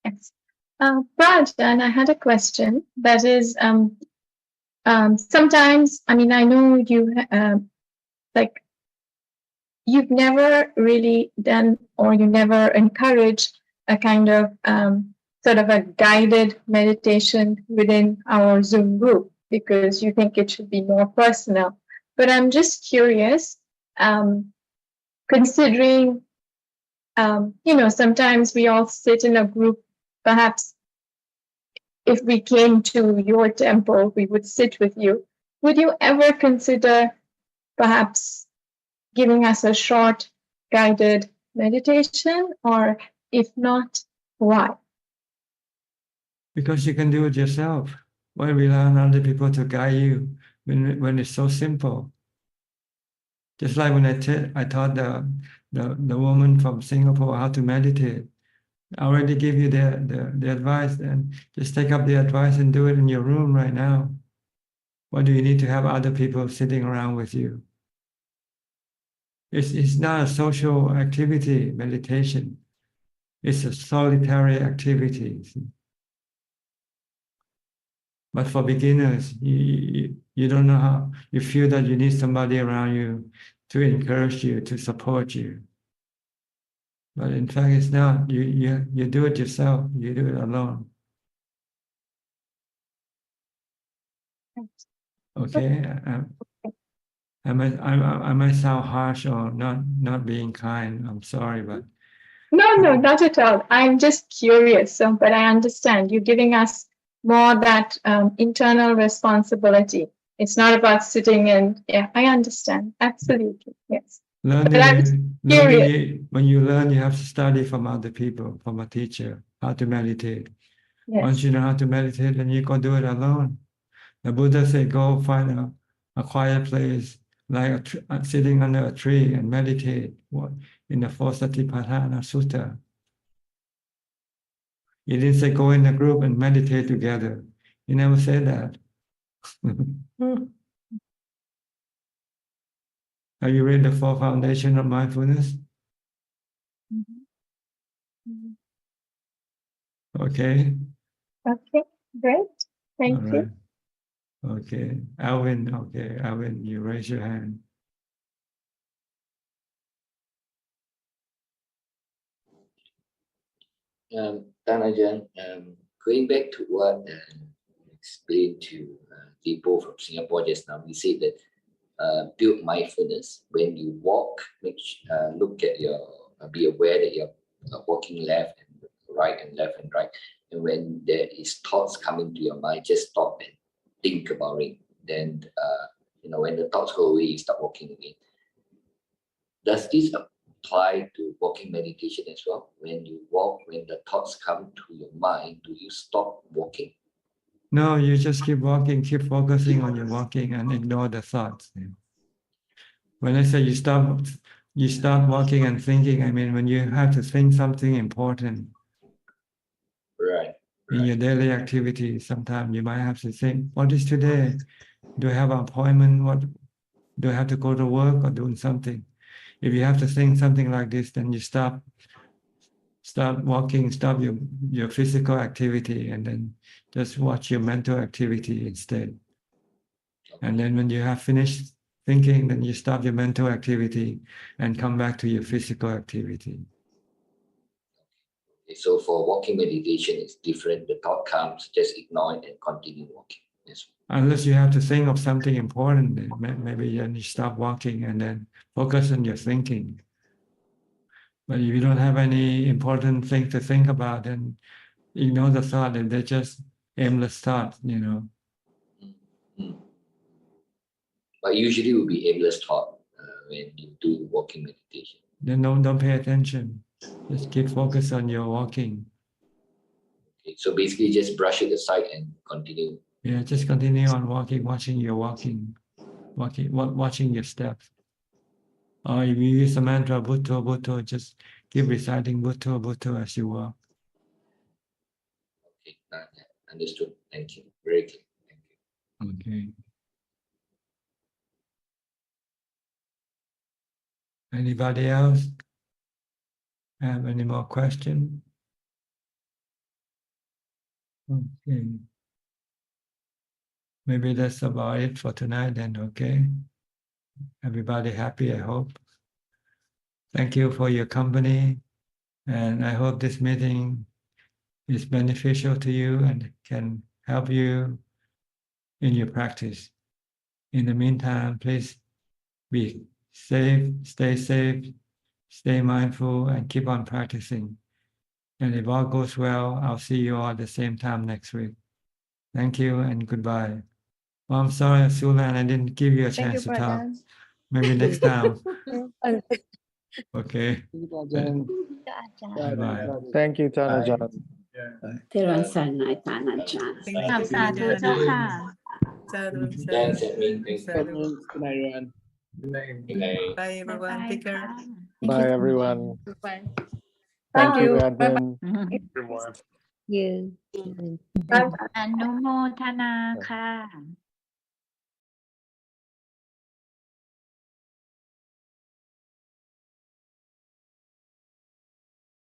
Yes. Raj, and I had a question. That is, sometimes, I mean, I know you, like, you've never really done or you never encouraged a kind of sort of a guided meditation within our Zoom group because you think it should be more personal. But I'm just curious, considering, sometimes we all sit in a group, perhaps if we came to your temple, we would sit with you. Would you ever consider perhaps giving us a short guided meditation, or if not, why? Because you can do it yourself. Why rely on other people to guide you when it's so simple? Just like when I taught the woman from Singapore how to meditate. I already gave you the advice, and just take up the advice and do it in your room right now. Why do you need to have other people sitting around with you? It's not a social activity, meditation. It's a solitary activity. But for beginners, you don't know how, you feel that you need somebody around you to encourage you, to support you. But in fact, it's not. You do it yourself. You do it alone. Okay. I might sound harsh or not being kind. I'm sorry, but No, not at all. I'm just curious. So, but I understand you're giving us more that internal responsibility. It's not about sitting and yeah, I understand. Absolutely. Yes. But I'm curious. when you learn, you have to study from other people, from a teacher, how to meditate. Yes. Once you know how to meditate, then you can do it alone. The Buddha said, go find a quiet place, like sitting under a tree and meditate in the fourth Satipatthana Sutta. He didn't say go in a group and meditate together. He never said that. Have you read the Four Foundations of Mindfulness? Okay. Okay, great. Thank All you. right. Okay. Alvin, you raise your hand. Ajaan, going back to what explained to people from Singapore just now, we said that build mindfulness. When you walk, look at be aware that you're walking left and right and left and right. And when there is thoughts coming to your mind, just stop and think about it. Then, when the thoughts go away, you start walking again. Does this apply to walking meditation as well? When you walk, when the thoughts come to your mind, do you stop walking? No, you just keep walking, keep focusing on your walking and ignore the thoughts. When I say you stop walking and thinking, I mean when you have to think something important. Right. In your daily activity, sometimes you might have to think, what is today? Do I have an appointment? What do I have to go to work or doing something? If you have to think something like this, then you stop walking, stop your physical activity, and then just watch your mental activity instead. And then when you have finished thinking, then you stop your mental activity and come back to your physical activity. Okay, so for walking meditation, it's different. The thought comes, just ignore it and continue walking. Yes. Unless you have to think of something important, maybe then you stop walking and then focus on your thinking. But if you don't have any important thing to think about, then ignore the thought, and they're just aimless thoughts, But usually it will be aimless thought when you do walking meditation. Then don't pay attention. Just keep focus on your walking. Okay, so basically just brush it aside and continue. Yeah, just continue on walking, watching your watching your steps. Or if you use the mantra Bhutto, Bhutto, just keep reciting Bhutto, Bhutto as you walk. Okay, understood. Thank you. Very clear. Thank you. Okay. Anybody else have any more questions? Okay. Maybe that's about it for tonight then, okay? Everybody happy, I hope. Thank you for your company, and I hope this meeting is beneficial to you and can help you in your practice. In the meantime, please be safe, stay mindful, and keep on practicing. And if all goes well, I'll see you all at the same time next week. Thank you and goodbye. Oh, I'm sorry, Sulan, I didn't give you a chance to talk. Maybe next time. Okay. Bye. Thank you, Ajaan. Therawan Sarnai Ajaan. Thank you, Ajaan. Thanks, Edmund. Thanks. Good night, everyone. Good night. Bye, everyone. Take care. Bye, everyone. Bye. Thank you, Edwin. You. Bye. อนุโมทนาค่ะ